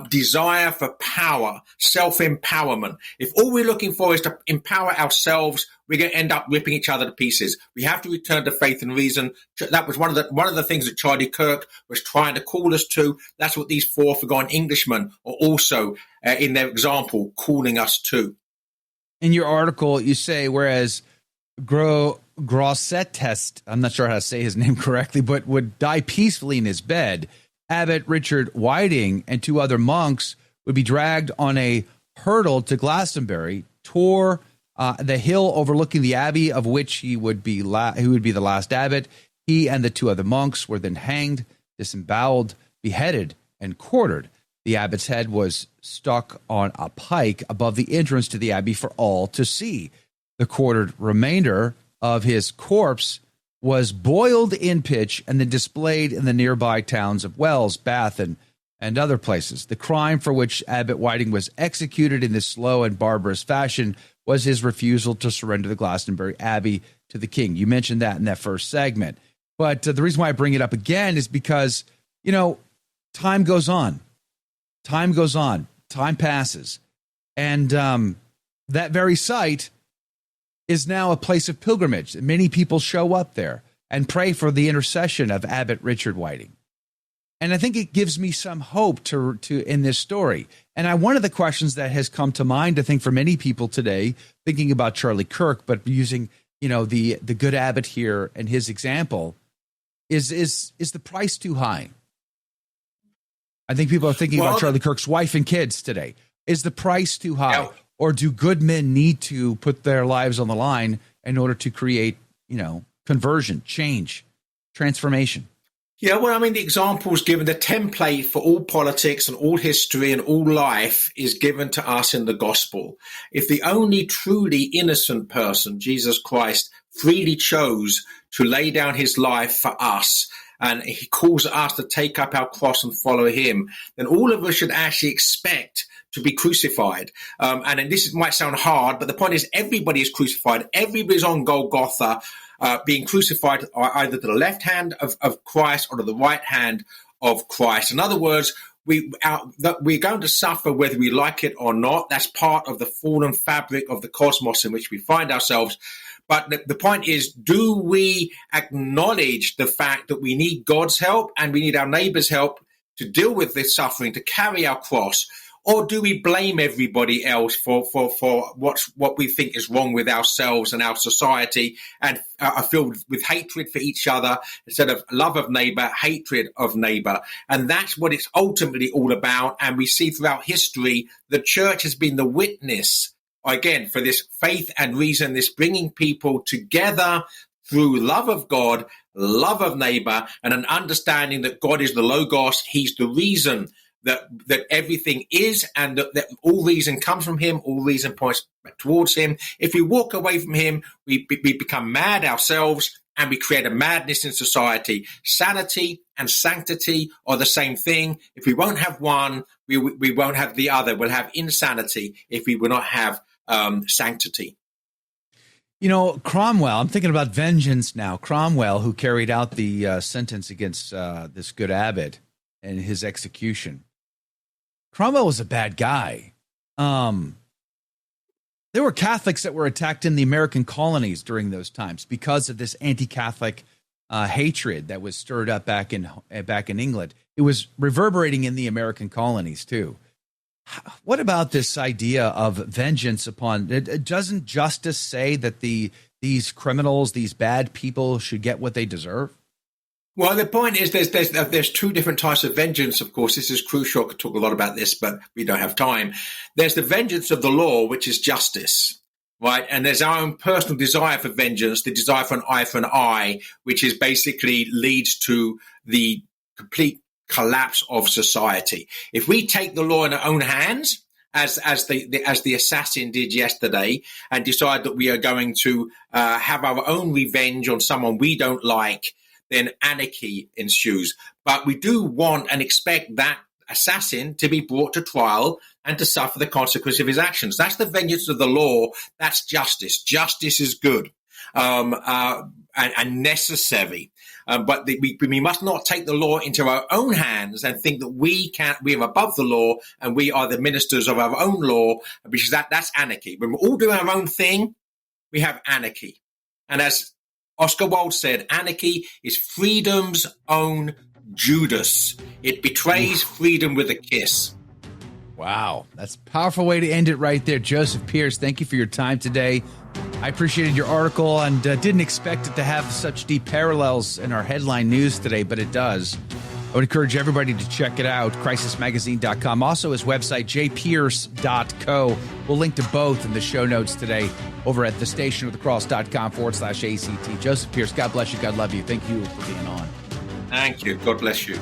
desire for power, self-empowerment. If all we're looking for is to empower ourselves, we're going to end up ripping each other to pieces. We have to return to faith and reason. That was one of the things that Charlie Kirk was trying to call us to. That's what these four forgotten Englishmen are also, in their example, calling us to. In your article, you say, whereas Grosset Test, I'm not sure how to say his name correctly, but would die peacefully in his bed, Abbot Richard Whiting and two other monks would be dragged on a hurdle to Glastonbury, tore the hill overlooking the abbey, of which he would be the last abbot. He and the two other monks were then hanged, disemboweled, beheaded, and quartered. The abbot's head was stuck on a pike above the entrance to the abbey for all to see. The quartered remainder of his corpse was boiled in pitch and then displayed in the nearby towns of Wells, Bath, and and other places. The crime for which Abbott Whiting was executed in this slow and barbarous fashion was his refusal to surrender the Glastonbury Abbey to the king. You mentioned that in that first segment. But the reason why I bring it up again is because, time goes on. Time passes. And that very site is now a place of pilgrimage. Many people show up there and pray for the intercession of Abbot Richard Whiting. And I think it gives me some hope to in this story. And one of the questions that has come to mind, I think, for many people today, thinking about Charlie Kirk, but using, the good abbot here and his example, is the price too high? I think people are thinking about Charlie Kirk's wife and kids today. Is the price too high? Yeah. Or do good men need to put their lives on the line in order to create, conversion, change, transformation? Yeah, well, the examples given, the template for all politics and all history and all life is given to us in the gospel. If the only truly innocent person, Jesus Christ, freely chose to lay down his life for us, and he calls us to take up our cross and follow him, then all of us should actually expect to be crucified. And this might sound hard, but the point is everybody is crucified. Everybody's on Golgotha, being crucified either to the left hand of Christ or to the right hand of Christ. In other words, we're going to suffer whether we like it or not. That's part of the fallen fabric of the cosmos in which we find ourselves. But the point is, do we acknowledge the fact that we need God's help and we need our neighbor's help to deal with this suffering, to carry our cross? Or do we blame everybody else for what we think is wrong with ourselves and our society, and are filled with hatred for each other instead of love of neighbor, hatred of neighbor? And that's what it's ultimately all about. And we see throughout history, the church has been the witness, again, for this faith and reason, this bringing people together through love of God, love of neighbor, and an understanding that God is the Logos. He's the reason that everything is, and that all reason comes from him, all reason points towards him. If we walk away from him, we become mad ourselves, and we create a madness in society. Sanity and sanctity are the same thing. If we won't have one, we won't have the other. We'll have insanity if we will not have sanctity. Cromwell, I'm thinking about vengeance now. Cromwell, who carried out the sentence against this good abbot and his execution. Cromwell was a bad guy. There were Catholics that were attacked in the American colonies during those times because of this anti-Catholic hatred that was stirred up back in England. It was reverberating in the American colonies too. What about this idea of vengeance upon? Doesn't justice say that these criminals, these bad people, should get what they deserve? Well, the point is there's two different types of vengeance, of course. This is crucial. I could talk a lot about this, but we don't have time. There's the vengeance of the law, which is justice, right? And there's our own personal desire for vengeance, the desire for an eye, which is basically leads to the complete collapse of society. If we take the law in our own hands, as the assassin did yesterday, and decide that we are going to have our own revenge on someone we don't like, then anarchy ensues. But we do want and expect that assassin to be brought to trial and to suffer the consequence of his actions. That's the vengeance of the law. That's justice. Justice is good and necessary. But we must not take the law into our own hands and think that we are above the law and we are the ministers of our own law, because that's anarchy. When we're all doing our own thing, we have anarchy. And as Oscar Wilde said, anarchy is freedom's own Judas. It betrays freedom with a kiss. Wow, that's a powerful way to end it right there. Joseph Pearce, thank you for your time today. I appreciated your article and didn't expect it to have such deep parallels in our headline news today, but it does. I would encourage everybody to check it out, crisismagazine.com. Also, his website, jpearce.co. We'll link to both in the show notes today over at thestationofthecross.com/ACT. Joseph Pearce, God bless you. God love you. Thank you for being on. Thank you. God bless you.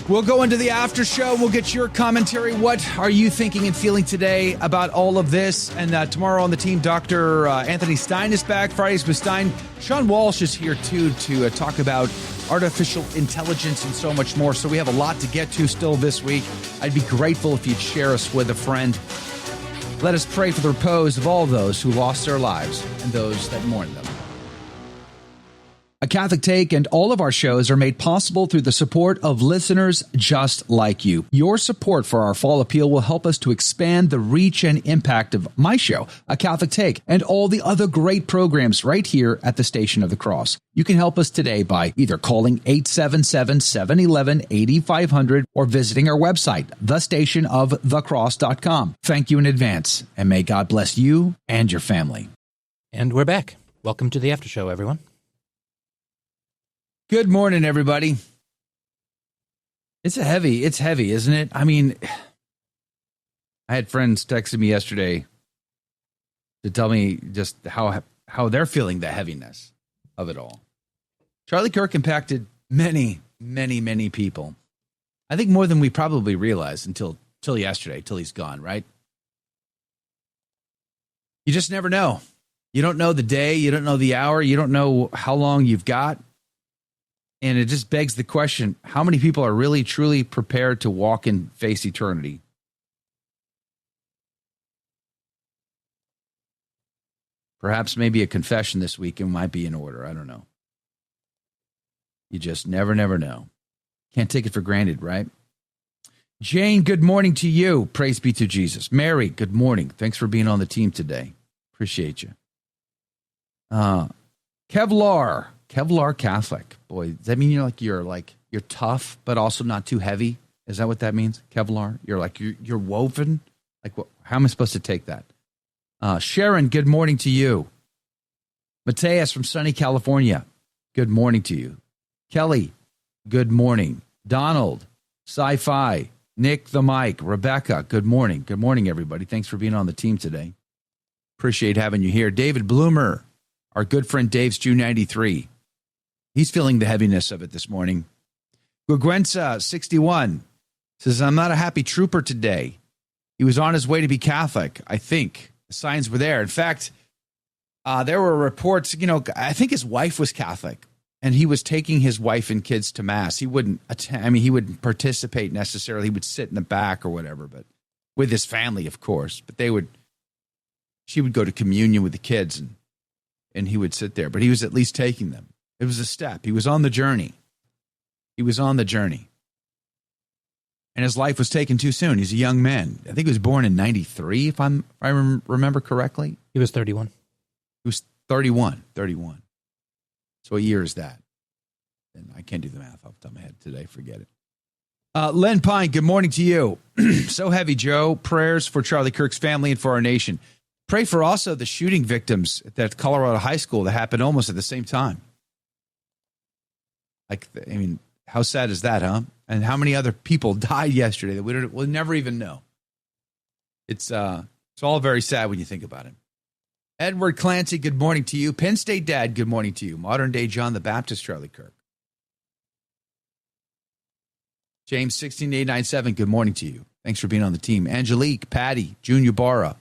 We'll go into the after show. We'll get your commentary. What are you thinking and feeling today about all of this? And tomorrow on the team, Dr. Anthony Stein is back. Fridays with Stein. Sean Walsh is here, too, to talk about artificial intelligence and so much more. So we have a lot to get to still this week. I'd be grateful if you'd share us with a friend. Let us pray for the repose of all those who lost their lives and those that mourn them. A Catholic Take and all of our shows are made possible through the support of listeners just like you. Your support for our fall appeal will help us to expand the reach and impact of my show, A Catholic Take, and all the other great programs right here at the Station of the Cross. You can help us today by either calling 877-711-8500 or visiting our website, thestationofthecross.com. Thank you in advance, and may God bless you and your family. And we're back. Welcome to the after show, everyone. Good morning, everybody. It's heavy, isn't it? I mean, I had friends texting me yesterday to tell me just how they're feeling the heaviness of it all. Charlie Kirk impacted many, many, many people. I think more than we probably realized until yesterday, till he's gone, right? You just never know. You don't know the day, you don't know the hour, you don't know how long you've got. And it just begs the question, how many people are really, truly prepared to walk and face eternity? Perhaps maybe a confession this weekend might be in order. I don't know. You just never know. Can't take it for granted, right? Jane, good morning to you. Praise be to Jesus. Mary, good morning. Thanks for being on the team today. Appreciate you. Kevlar Catholic. Boy, does that mean you're tough, but also not too heavy? Is that what that means? Kevlar? You're woven? How am I supposed to take that? Sharon, good morning to you. Mateus from sunny California, good morning to you. Kelly, good morning. Donald, Sci-Fi, Nick the Mike, Rebecca, good morning. Good morning, everybody. Thanks for being on the team today. Appreciate having you here. David Bloomer, our good friend Dave's June 93. He's feeling the heaviness of it this morning. Guguenza, 61, says, I'm not a happy trooper today. He was on his way to be Catholic, I think. The signs were there. In fact, there were reports, I think his wife was Catholic, and he was taking his wife and kids to Mass. He wouldn't attend, he wouldn't participate necessarily. He would sit in the back or whatever, but with his family, of course. But she would go to communion with the kids, and he would sit there. But he was at least taking them. It was a step. He was on the journey. And his life was taken too soon. He's a young man. I think he was born in 93, if I remember correctly. He was 31. He was 31. So what year is that? And I can't do the math off the top of my head today. Forget it. Len Pine, good morning to you. So heavy, Joe. Prayers for Charlie Kirk's family and for our nation. Pray for also the shooting victims at that Colorado high school that happened almost at the same time. How sad is that, huh? And how many other people died yesterday that we'll never even know. It's all very sad when you think about it. Edward Clancy, good morning to you. Penn State Dad, good morning to you. Modern day John the Baptist, Charlie Kirk. James 16897, good morning to you. Thanks for being on the team. Angelique, Patty, Junior Barra,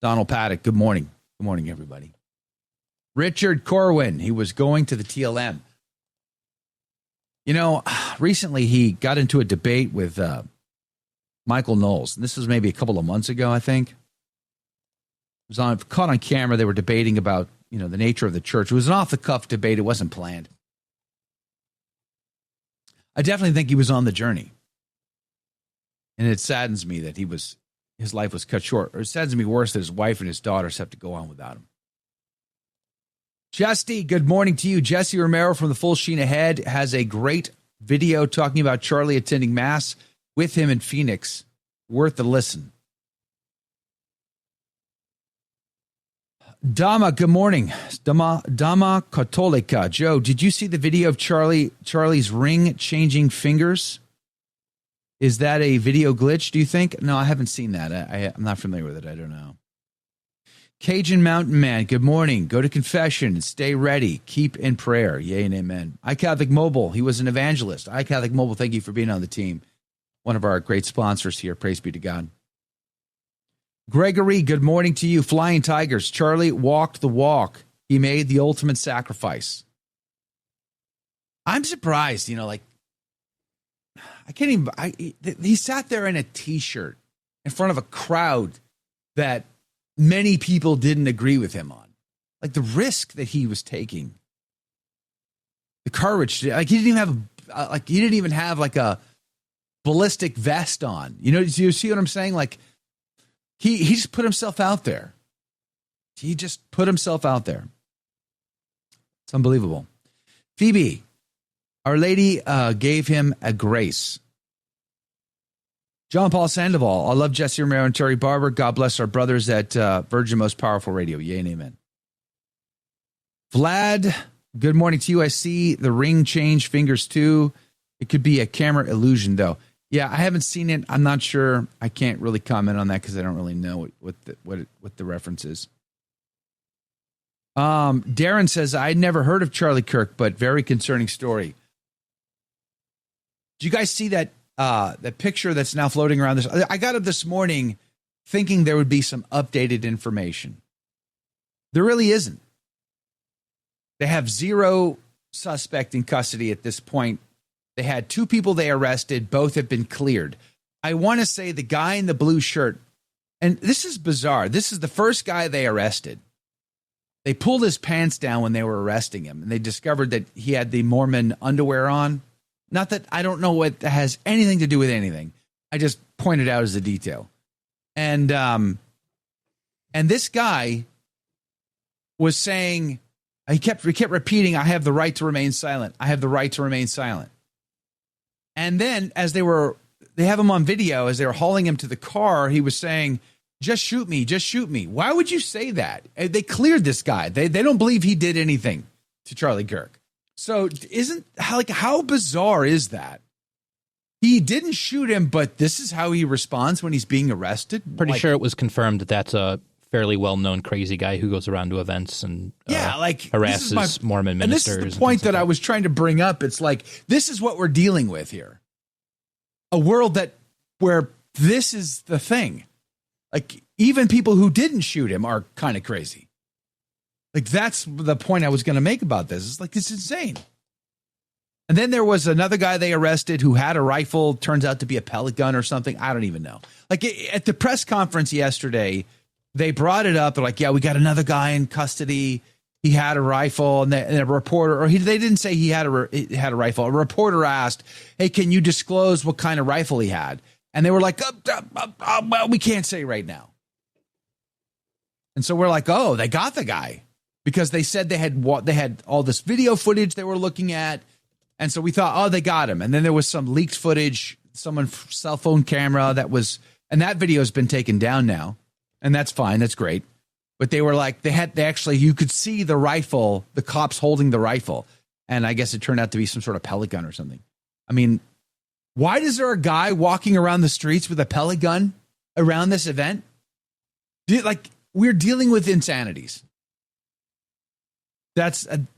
Donald Paddock, good morning. Good morning, everybody. Richard Corwin, he was going to the TLM. Recently he got into a debate with Michael Knowles. And this was maybe a couple of months ago, I think. It was caught on camera. They were debating about, the nature of the church. It was an off-the-cuff debate. It wasn't planned. I definitely think he was on the journey. And it saddens me that his life was cut short. Or it saddens me worse that his wife and his daughters have to go on without him. Justy, good morning to you. Jesse Romero from the Full Sheen Ahead has a great video talking about Charlie attending Mass with him in Phoenix. Worth the listen. Dama, good morning. Dama Catholica. Joe, did you see the video of Charlie's ring changing fingers? Is that a video glitch, do you think? No, I haven't seen that. I'm not familiar with it. I don't know. Cajun Mountain Man, good morning. Go to confession and stay ready. Keep in prayer. Yay and amen. iCatholic Mobile, he was an evangelist. iCatholic Mobile, thank you for being on the team. One of our great sponsors here. Praise be to God. Gregory, good morning to you. Flying Tigers, Charlie walked the walk. He made the ultimate sacrifice. I'm surprised, I can't even, he sat there in a t-shirt in front of a crowd that many people didn't agree with him on. Like the risk that he was taking, the courage, he didn't even have a ballistic vest on. Do you see what I'm saying? Like he just put himself out there. He just put himself out there. It's unbelievable. Phoebe, Our Lady gave him a grace. John Paul Sandoval, I love Jesse Romero and Terry Barber. God bless our brothers at Virgin Most Powerful Radio. Yay and amen. Vlad, good morning to you. I see the ring change fingers too. It could be a camera illusion though. Yeah, I haven't seen it. I'm not sure. I can't really comment on that because I don't really know what the reference is. Darren says, I'd never heard of Charlie Kirk, but very concerning story. Did you guys see that picture that's now floating around this? I got up this morning thinking there would be some updated information. There really isn't. They have 0 suspect in custody at this point. They had 2 people they arrested. Both have been cleared. I want to say the guy in the blue shirt, and this is bizarre. This is the first guy they arrested. They pulled his pants down when they were arresting him, and they discovered that he had the Mormon underwear on. Not that I don't know what that has anything to do with anything. I just pointed out as a detail. And this guy was saying, he kept repeating, I have the right to remain silent. I have the right to remain silent. And then as they have him on video, as they were hauling him to the car, he was saying, just shoot me, just shoot me. Why would you say that? They cleared this guy. They don't believe he did anything to Charlie Kirk. So how bizarre is that? He didn't shoot him, but this is how he responds when he's being arrested? Pretty sure it was confirmed that that's a fairly well-known crazy guy who goes around to events and harasses Mormon ministers. And this is the point that I was trying to bring up. It's like, this is what we're dealing with here. A world where this is the thing. Like, even people who didn't shoot him are kind of crazy. Like, that's the point I was going to make about this. It's like, it's insane. And then there was another guy they arrested who had a rifle, turns out to be a pellet gun or something. I don't even know. Like, at the press conference yesterday, they brought it up. They're like, yeah, we got another guy in custody. He had a rifle. And a reporter, they didn't say he had a rifle. A reporter asked, hey, can you disclose what kind of rifle he had? And they were like, well, we can't say right now. And so we're like, oh, they got the guy. Because they said they had all this video footage they were looking at. And so we thought, oh, they got him. And then there was some leaked footage, someone's cell phone camera and that video has been taken down now. And that's fine. That's great. But they were like, you could see the rifle, the cops holding the rifle. And I guess it turned out to be some sort of pellet gun or something. I mean, why is there a guy walking around the streets with a pellet gun around this event? We're dealing with insanities.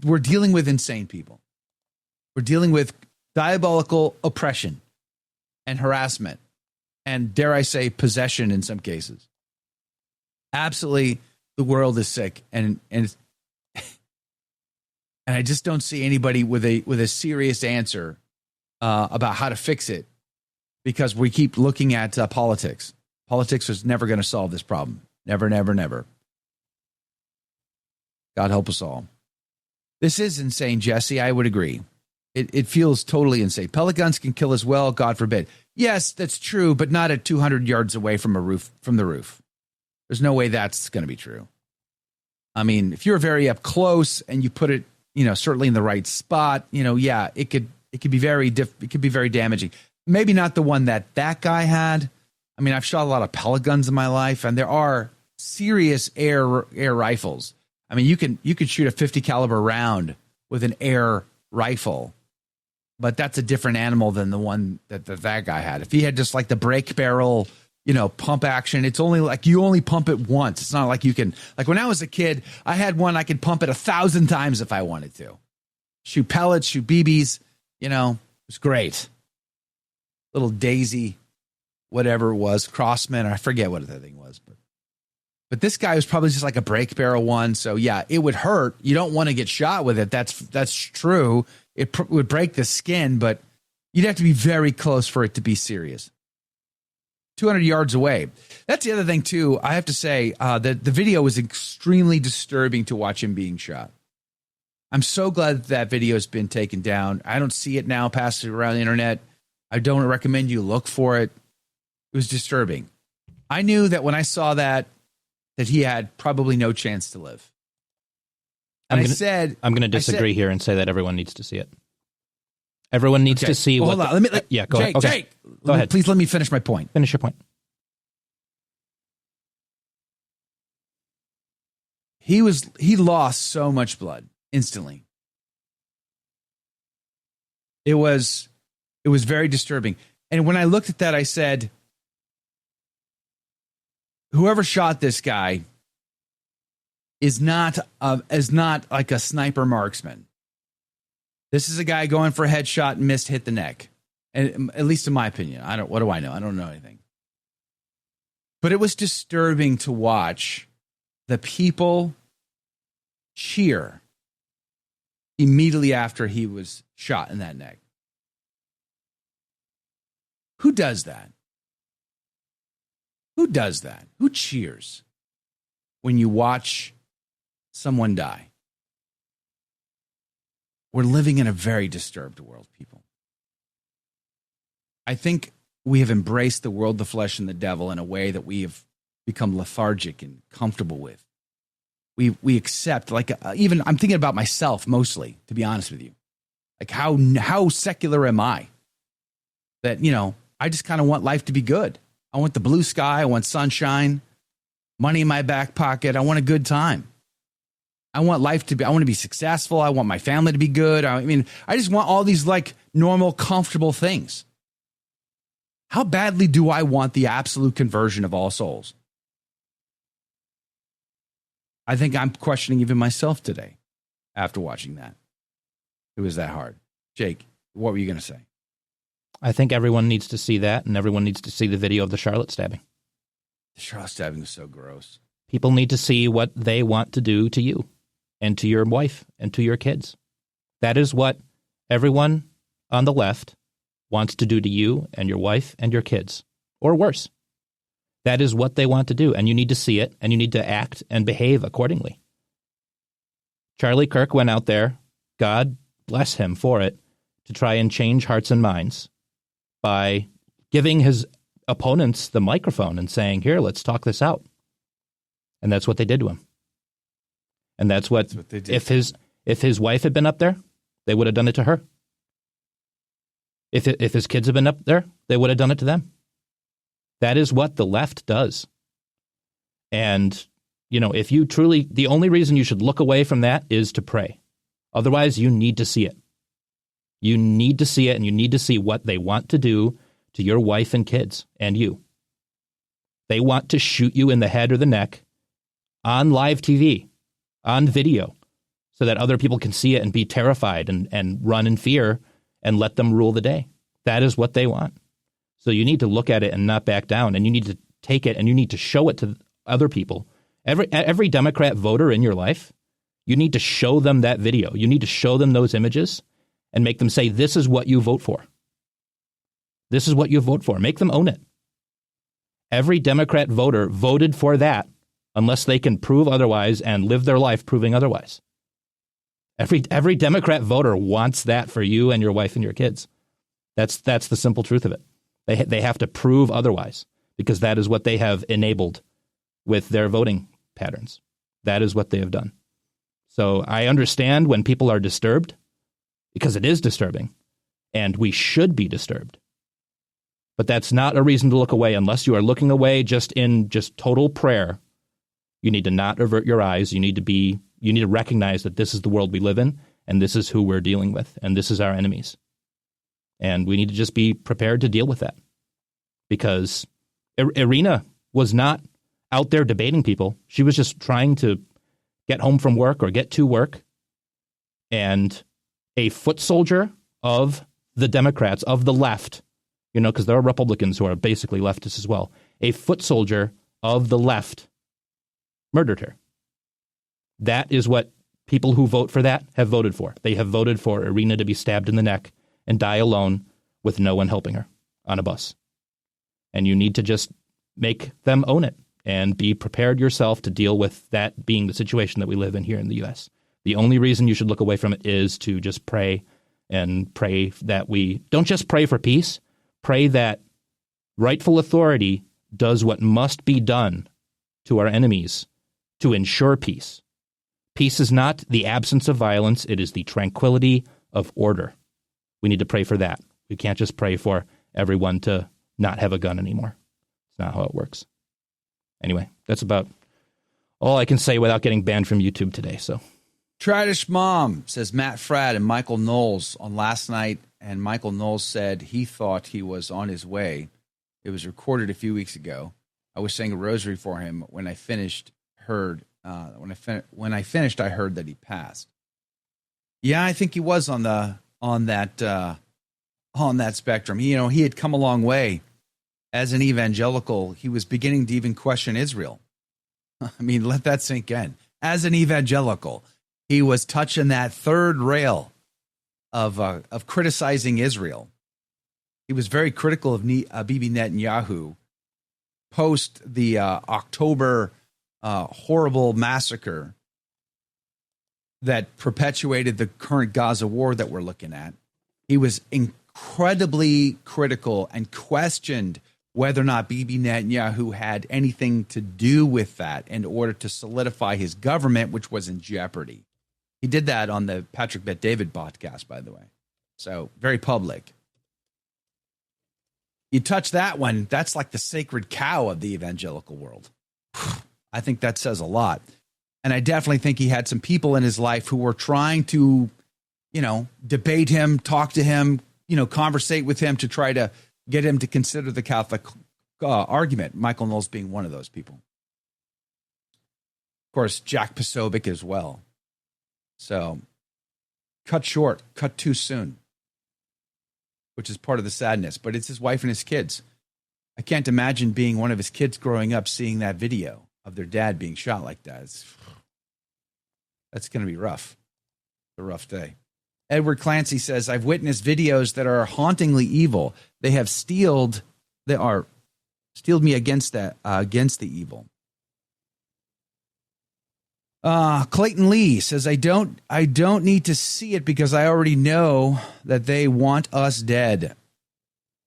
We're dealing with insane people. We're dealing with diabolical oppression and harassment and, dare I say, possession in some cases. Absolutely, the world is sick, and I just don't see anybody with a serious answer about how to fix it, because we keep looking at politics. Politics is never going to solve this problem. Never, never, never. God help us all. This is insane, Jesse. I would agree. It feels totally insane. Pellet guns can kill as well, God forbid. Yes, that's true, but not at 200 yards away from the roof. There's no way that's going to be true. I mean, if you're very up close and you put it, certainly in the right spot, it could be very damaging. Maybe not the one that guy had. I mean, I've shot a lot of pellet guns in my life, and there are serious air rifles. I mean, you could shoot a 50 caliber round with an air rifle, but that's a different animal than the one that guy had. If he had just like the break barrel pump action. It's only like you only pump it once. It's not like you can, like when I was a kid, I had one I could pump it 1,000 times if I wanted to. Shoot pellets, shoot BBs, it was great. Little Daisy, whatever it was, Crossman, I forget what the thing was. But this guy was probably just like a brake barrel one. So yeah, it would hurt. You don't want to get shot with it. That's true. It would break the skin, but you'd have to be very close for it to be serious. 200 yards away. That's the other thing, too. I have to say that the video was extremely disturbing to watch him being shot. I'm so glad that video has been taken down. I don't see it now passing around the internet. I don't recommend you look for it. It was disturbing. I knew that when I saw that he had probably no chance to live. And I'm going to disagree here and say that everyone needs to see it. Everyone needs to see hold on. Go ahead. Okay. Jake, go ahead. Please let me finish my point. Finish your point. He lost so much blood instantly. It was very disturbing. And when I looked at that, I said, whoever shot this guy is not like a sniper marksman. This is a guy going for a headshot and hit the neck. And at least in my opinion, what do I know? I don't know anything. But it was disturbing to watch the people cheer immediately after he was shot in that neck. Who does that? Who does that? Who cheers when you watch someone die? We're living in a very disturbed world, people. I think we have embraced the world, the flesh, and the devil in a way that we have become lethargic and comfortable with. We accept, even I'm thinking about myself mostly, to be honest with you. Like how secular am I? That, I just kind of want life to be good. I want the blue sky. I want sunshine, money in my back pocket. I want a good time. I want life to be, I want to be successful. I want my family to be good. I just want all these normal, comfortable things. How badly do I want the absolute conversion of all souls? I think I'm questioning even myself today after watching that. It was that hard. Jake, what were you going to say? I think everyone needs to see that, and everyone needs to see the video of the Charlotte stabbing. The Charlotte stabbing was so gross. People need to see what they want to do to you and to your wife and to your kids. That is what everyone on the left wants to do to you and your wife and your kids, or worse. That is what they want to do, and you need to see it, and you need to act and behave accordingly. Charlie Kirk went out there, God bless him for it, to try and change hearts and minds by giving his opponents the microphone and saying, here, let's talk this out. And that's what they did to him. And that's what they did. If his wife had been up there, they would have done it to her. If his kids had been up there, they would have done it to them. That is what the left does. And, if you truly, the only reason you should look away from that is to pray. Otherwise, you need to see it. You need to see it, and you need to see what they want to do to your wife and kids and you. They want to shoot you in the head or the neck on live TV, on video, so that other people can see it and be terrified and run in fear and let them rule the day. That is what they want. So you need to look at it and not back down, and you need to take it and you need to show it to other people. Every Democrat voter in your life, you need to show them that video. You need to show them those images and make them say, this is what you vote for. This is what you vote for. Make them own it. Every Democrat voter voted for that unless they can prove otherwise and live their life proving otherwise. Every Democrat voter wants that for you and your wife and your kids. That's the simple truth of it. They have to prove otherwise because that is what they have enabled with their voting patterns. That is what they have done. So I understand when people are disturbed because it is disturbing and we should be disturbed. But that's not a reason to look away unless you are looking away just in total prayer. You need to not avert your eyes. You need to recognize that this is the world we live in and this is who we're dealing with and this is our enemies. And we need to just be prepared to deal with that because Irina was not out there debating people. She was just trying to get home from work or get to work. And a foot soldier of the Democrats, of the left, because there are Republicans who are basically leftists as well. A foot soldier of the left murdered her. That is what people who vote for that have voted for. They have voted for Irina to be stabbed in the neck and die alone with no one helping her on a bus. And you need to just make them own it and be prepared yourself to deal with that being the situation that we live in here in the U.S. The only reason you should look away from it is to just pray, and pray that we don't just pray for peace, pray that rightful authority does what must be done to our enemies to ensure peace. Peace is not the absence of violence. It is the tranquility of order. We need to pray for that. We can't just pray for everyone to not have a gun anymore. It's not how it works. Anyway, that's about all I can say without getting banned from YouTube today. So, Tradish Mom says Matt Fradd and Michael Knowles on last night, and Michael Knowles said he thought he was on his way. It was recorded a few weeks ago. I was saying a rosary for him. When I finished, I heard that he passed. Yeah, I think he was on that spectrum. He had come a long way as an evangelical. He was beginning to even question Israel. I mean, let that sink in. As an evangelical, he was touching that third rail of criticizing Israel. He was very critical of Bibi Netanyahu post the October horrible massacre that perpetuated the current Gaza war that we're looking at. He was incredibly critical and questioned whether or not Bibi Netanyahu had anything to do with that in order to solidify his government, which was in jeopardy. He did that on the Patrick Bet David podcast, by the way. So very public. You touch that one, that's like the sacred cow of the evangelical world. I think that says a lot. And I definitely think he had some people in his life who were trying to, debate him, talk to him, conversate with him to try to get him to consider the Catholic argument. Michael Knowles being one of those people. Of course, Jack Posobiec as well. So cut short, cut too soon, which is part of the sadness. But it's his wife and his kids. I can't imagine being one of his kids growing up, seeing that video of their dad being shot like that. That's going to be rough. It's a rough day. Edward Clancy says, I've witnessed videos that are hauntingly evil. They have steeled me against the evil. Clayton Lee says, I don't need to see it because I already know that they want us dead.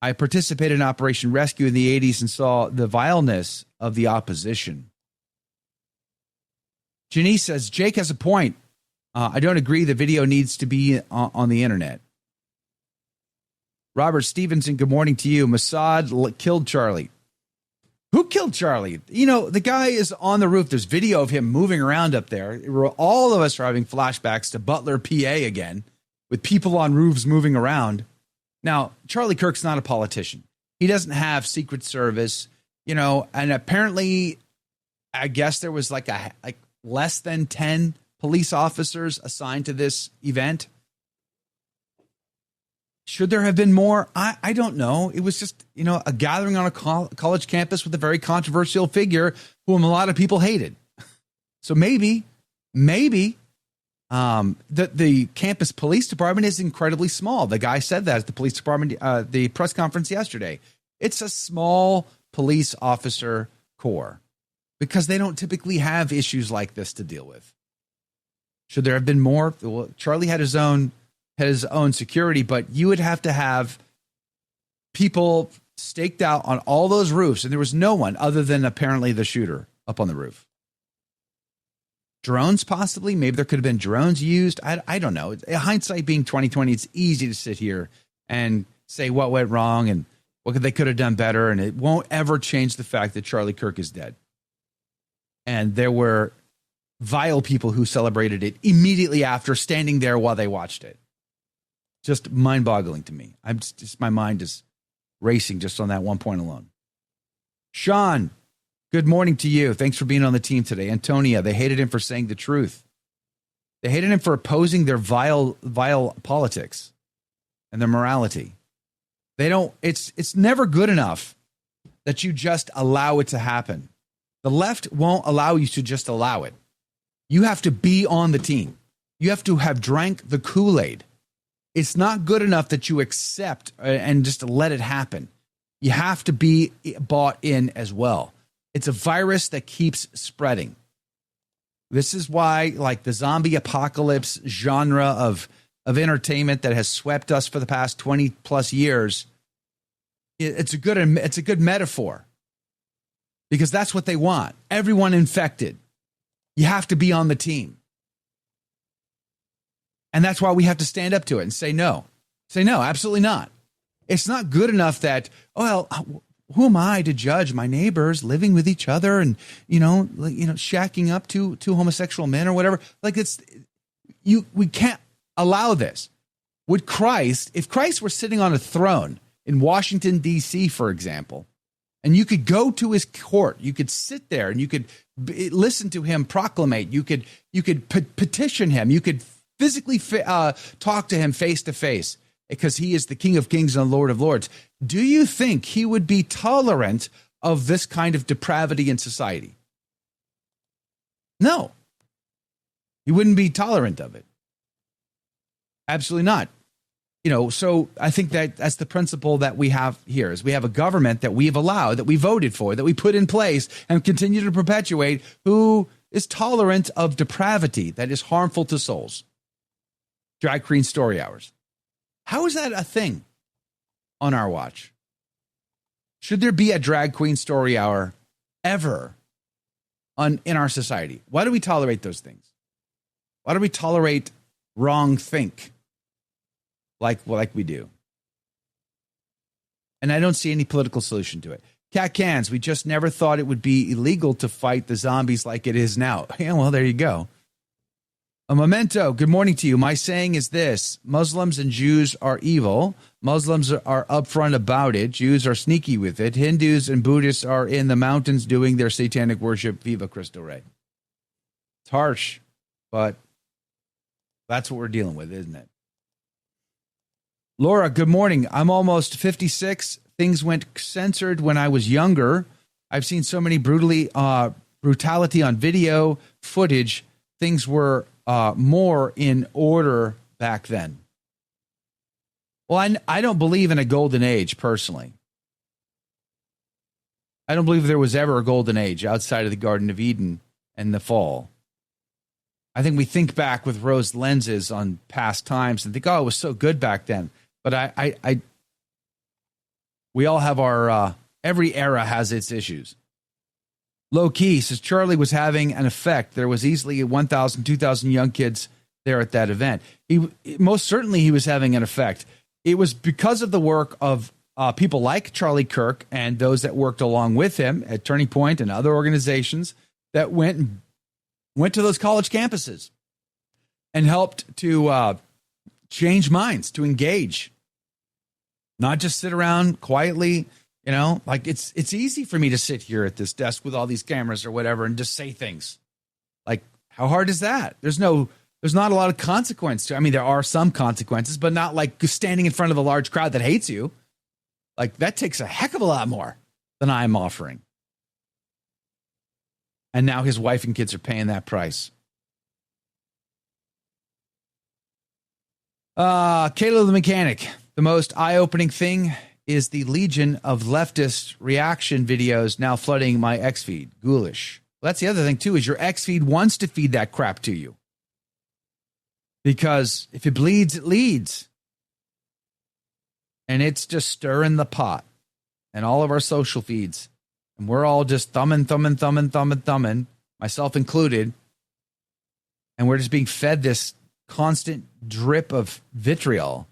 I participated in Operation Rescue in the 80s and saw the vileness of the opposition. Janice says, Jake has a point. I don't agree the video needs to be on the internet. Robert Stevenson, good morning to you. Mossad killed Charlie. Who killed Charlie? The guy is on the roof. There's video of him moving around up there. All of us are having flashbacks to Butler, PA again, with people on roofs moving around. Now, Charlie Kirk's not a politician. He doesn't have Secret Service, and apparently, I guess there was like less than 10 police officers assigned to this event. Should there have been more? I don't know. It was just, a gathering on a college campus with a very controversial figure whom a lot of people hated. So maybe the campus police department is incredibly small. The guy said that at the police department, the press conference yesterday. It's a small police officer corps because they don't typically have issues like this to deal with. Should there have been more? Well, Charlie had his own security, but you would have to have people staked out on all those roofs, and there was no one other than apparently the shooter up on the roof. Drones, possibly. Maybe there could have been drones used. I don't know. Hindsight being 2020, it's easy to sit here and say what went wrong and what they could have done better, and it won't ever change the fact that Charlie Kirk is dead. And there were vile people who celebrated it immediately after, standing there while they watched it. Just mind-boggling to me. My mind is racing just on that one point alone. Sean, good morning to you. Thanks for being on the team today. Antonia, they hated him for saying the truth. They hated him for opposing their vile politics and their morality. It's never good enough that you just allow it to happen. The left won't allow you to just allow it. You have to be on the team. You have to have drank the Kool-Aid. It's not good enough that you accept and just let it happen. You have to be bought in as well. It's a virus that keeps spreading. This is why, like the zombie apocalypse genre of entertainment that has swept us for the past 20 plus years, it's a good metaphor, because that's what they want. Everyone infected. You have to be on the team. And that's why we have to stand up to it and say no. Say no, absolutely not. It's not good enough that, well, who am I to judge my neighbors living with each other and, shacking up to homosexual men or whatever? Like we can't allow this. Would Christ, if Christ were sitting on a throne in Washington, D.C., for example, and you could go to his court, you could sit there and you could listen to him proclamate, you could petition him, you could physically talk to him face to face, because he is the King of Kings and the Lord of Lords. Do you think he would be tolerant of this kind of depravity in society? No. He wouldn't be tolerant of it. Absolutely not. So I think that's the principle that we have here, is we have a government that we've allowed, that we voted for, that we put in place and continue to perpetuate, who is tolerant of depravity that is harmful to souls. Drag queen story hours. How is that a thing on our watch? Should there be a drag queen story hour ever in our society? Why do we tolerate those things? Why do we tolerate wrong think like we do? And I don't see any political solution to it. Cat Cans, we just never thought it would be illegal to fight the zombies like it is now. Yeah, well, there you go. A memento, good morning to you. My saying is this: Muslims and Jews are evil. Muslims are upfront about it. Jews are sneaky with it. Hindus and Buddhists are in the mountains doing their satanic worship. Viva Cristo Rey. It's harsh, but that's what we're dealing with, isn't it? Laura, good morning. I'm almost 56. Things went censored when I was younger. I've seen so many brutality on video footage. Things were more in order back then. Well, I don't believe in a golden age, personally. I don't believe there was ever a golden age outside of the Garden of Eden and the fall. I think we think back with rose lenses on past times and think, oh, it was so good back then. But we all have our, every era has its issues. Low key says Charlie was having an effect. There was easily 1,000, 2,000 young kids there at that event. Most certainly he was having an effect. It was because of the work of people like Charlie Kirk and those that worked along with him at Turning Point and other organizations that went to those college campuses and helped to change minds, to engage, not just sit around quietly. Like it's easy for me to sit here at this desk with all these cameras or whatever and just say things. Like, how hard is that? There's not a lot of consequence to. I mean, there are some consequences, but not like standing in front of a large crowd that hates you. Like, that takes a heck of a lot more than I'm offering. And now his wife and kids are paying that price. Kayla the mechanic. The most eye-opening thing is the legion of leftist reaction videos now flooding my X feed. Ghoulish. Well, that's the other thing, too, is your X feed wants to feed that crap to you. Because if it bleeds, it leads. And it's just stirring the pot. And all of our social feeds. And we're all just thumbing, myself included. And we're just being fed this constant drip of vitriol.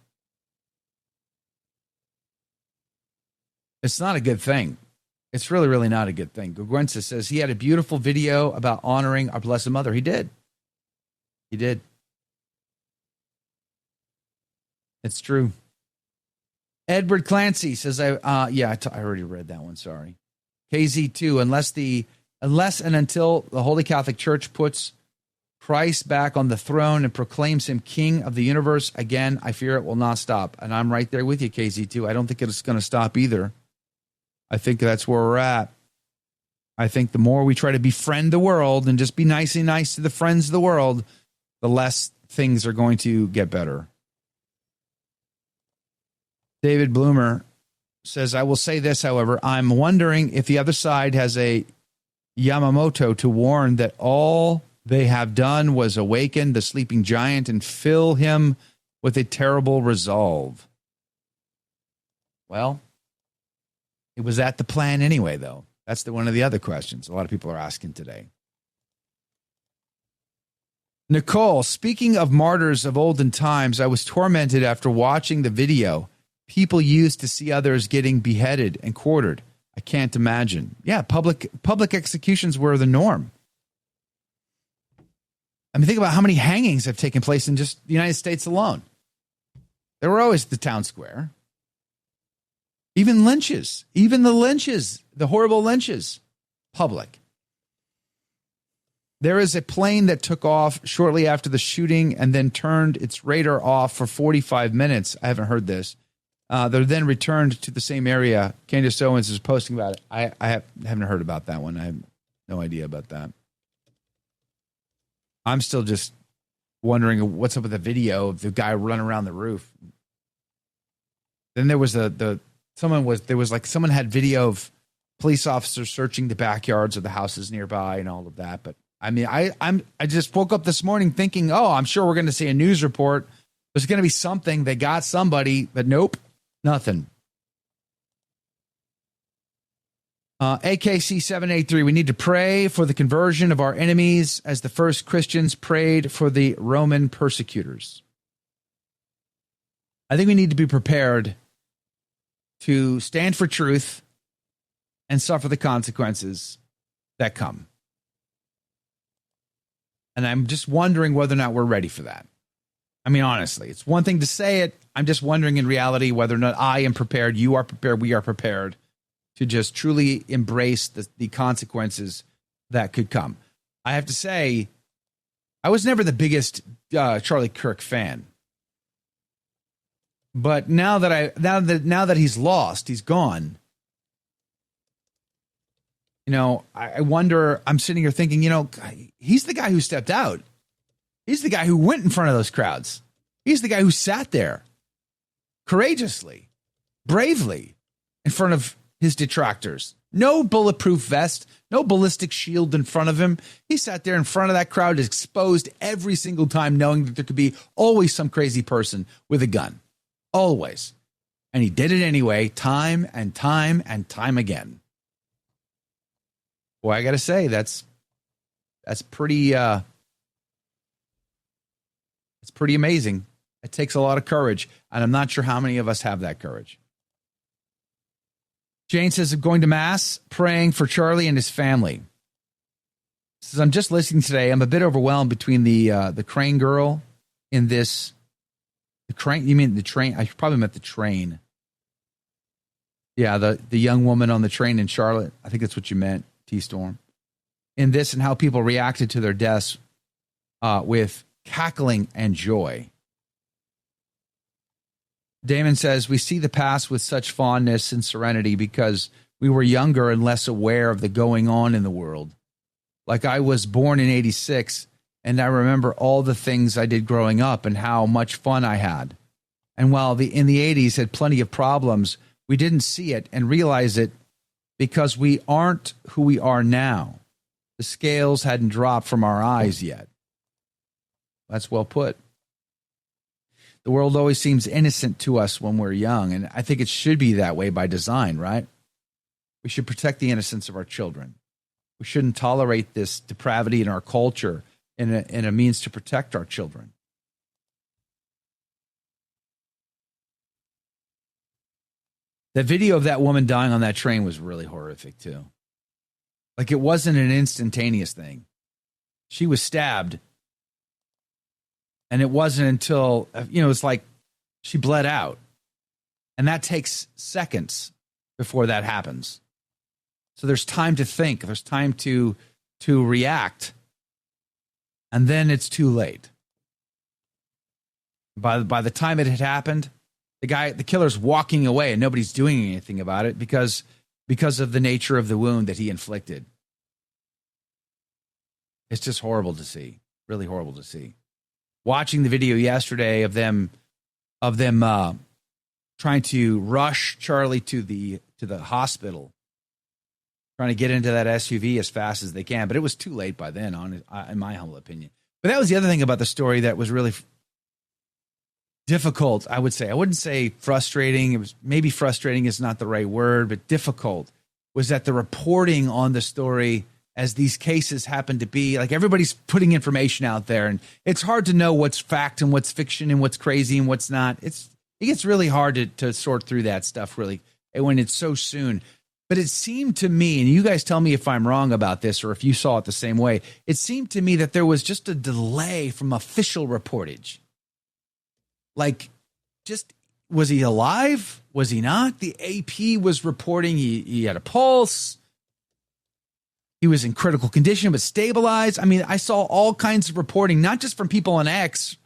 It's not a good thing. It's really, really not a good thing. Gugwensa says he had a beautiful video about honoring our Blessed Mother. He did. He did. It's true. Edward Clancy says, I already read that one. Sorry. KZ2, unless and until the Holy Catholic Church puts Christ back on the throne and proclaims him king of the universe again, I fear it will not stop. And I'm right there with you, KZ2. I don't think it's going to stop either. I think that's where we're at. I think the more we try to befriend the world and just be nice to the friends of the world, the less things are going to get better. David Bloomer says, I will say this, however, I'm wondering if the other side has a Yamamoto to warn that all they have done was awaken the sleeping giant and fill him with a terrible resolve. Well, it was that the plan anyway, though. That's one of the other questions a lot of people are asking today. Nicole, speaking of martyrs of olden times, I was tormented after watching the video people used to see others getting beheaded and quartered. I can't imagine. Yeah, public executions were the norm. I mean, think about how many hangings have taken place in just the United States alone. There were always the town square. Even lynches, the horrible lynches, public. There is a plane that took off shortly after the shooting and then turned its radar off for 45 minutes. I haven't heard this. They're then returned to the same area. Candace Owens is posting about it. I haven't heard about that one. I have no idea about that. I'm still just wondering what's up with the video of the guy running around the roof. Then there was someone had video of police officers searching the backyards of the houses nearby and all of that. But I mean, I just woke up this morning thinking, oh, I'm sure we're going to see a news report. There's going to be something. They got somebody, but nope, nothing. AKC 783, we need to pray for the conversion of our enemies as the first Christians prayed for the Roman persecutors. I think we need to be prepared to stand for truth and suffer the consequences that come. And I'm just wondering whether or not we're ready for that. I mean, honestly, it's one thing to say it. I'm just wondering in reality whether or not I am prepared, you are prepared, we are prepared to just truly embrace the consequences that could come. I have to say, I was never the biggest Charlie Kirk fan. But now that he's lost, he's gone. You know, I wonder, I'm sitting here thinking, you know, he's the guy who stepped out. He's the guy who went in front of those crowds. He's the guy who sat there courageously, bravely in front of his detractors. No bulletproof vest, no ballistic shield in front of him. He sat there in front of that crowd, exposed every single time, knowing that there could be always some crazy person with a gun. Always. And he did it anyway, time and time and time again. Boy, I got to say, that's pretty it's pretty amazing. It takes a lot of courage, and I'm not sure how many of us have that courage. Jane says, I'm going to Mass, praying for Charlie and his family. Says, I'm just listening today. I'm a bit overwhelmed between the crane girl in this. The crane? You mean the train? I probably meant the train. Yeah, the young woman on the train in Charlotte. I think that's what you meant, T-Storm. In this and how people reacted to their deaths with cackling and joy. Damon says, we see the past with such fondness and serenity because we were younger and less aware of the going on in the world. Like I was born in 86, and I remember all the things I did growing up and how much fun I had. And while in the 80s had plenty of problems, we didn't see it and realize it because we aren't who we are now. The scales hadn't dropped from our eyes yet. That's well put. The world always seems innocent to us when we're young, and I think it should be that way by design, right? We should protect the innocence of our children. We shouldn't tolerate this depravity in our culture in a means to protect our children. The video of that woman dying on that train was really horrific, too. Like, it wasn't an instantaneous thing. She was stabbed. And it wasn't until, it's like she bled out. And that takes seconds before that happens. So there's time to think. There's time to react. And then it's too late. By the time it had happened, the killer's walking away and nobody's doing anything about it because of the nature of the wound that he inflicted. It's just horrible to see. Really horrible to see. Watching the video yesterday of them trying to rush Charlie to the hospital, trying to get into that SUV as fast as they can, but it was too late by then, in my humble opinion. But that was the other thing about the story that was really difficult, I would say. I wouldn't say frustrating. It was maybe frustrating is not the right word, but difficult was that the reporting on the story as these cases happen to be, like everybody's putting information out there, and it's hard to know what's fact and what's fiction and what's crazy and what's not. It gets really hard to sort through that stuff, really, when it's so soon. But it seemed to me, and you guys tell me if I'm wrong about this or if you saw it the same way, it seemed to me that there was just a delay from official reportage. Like, just, was he alive? Was he not? The AP was reporting he had a pulse. He was in critical condition, but stabilized. I mean, I saw all kinds of reporting, not just from people on X,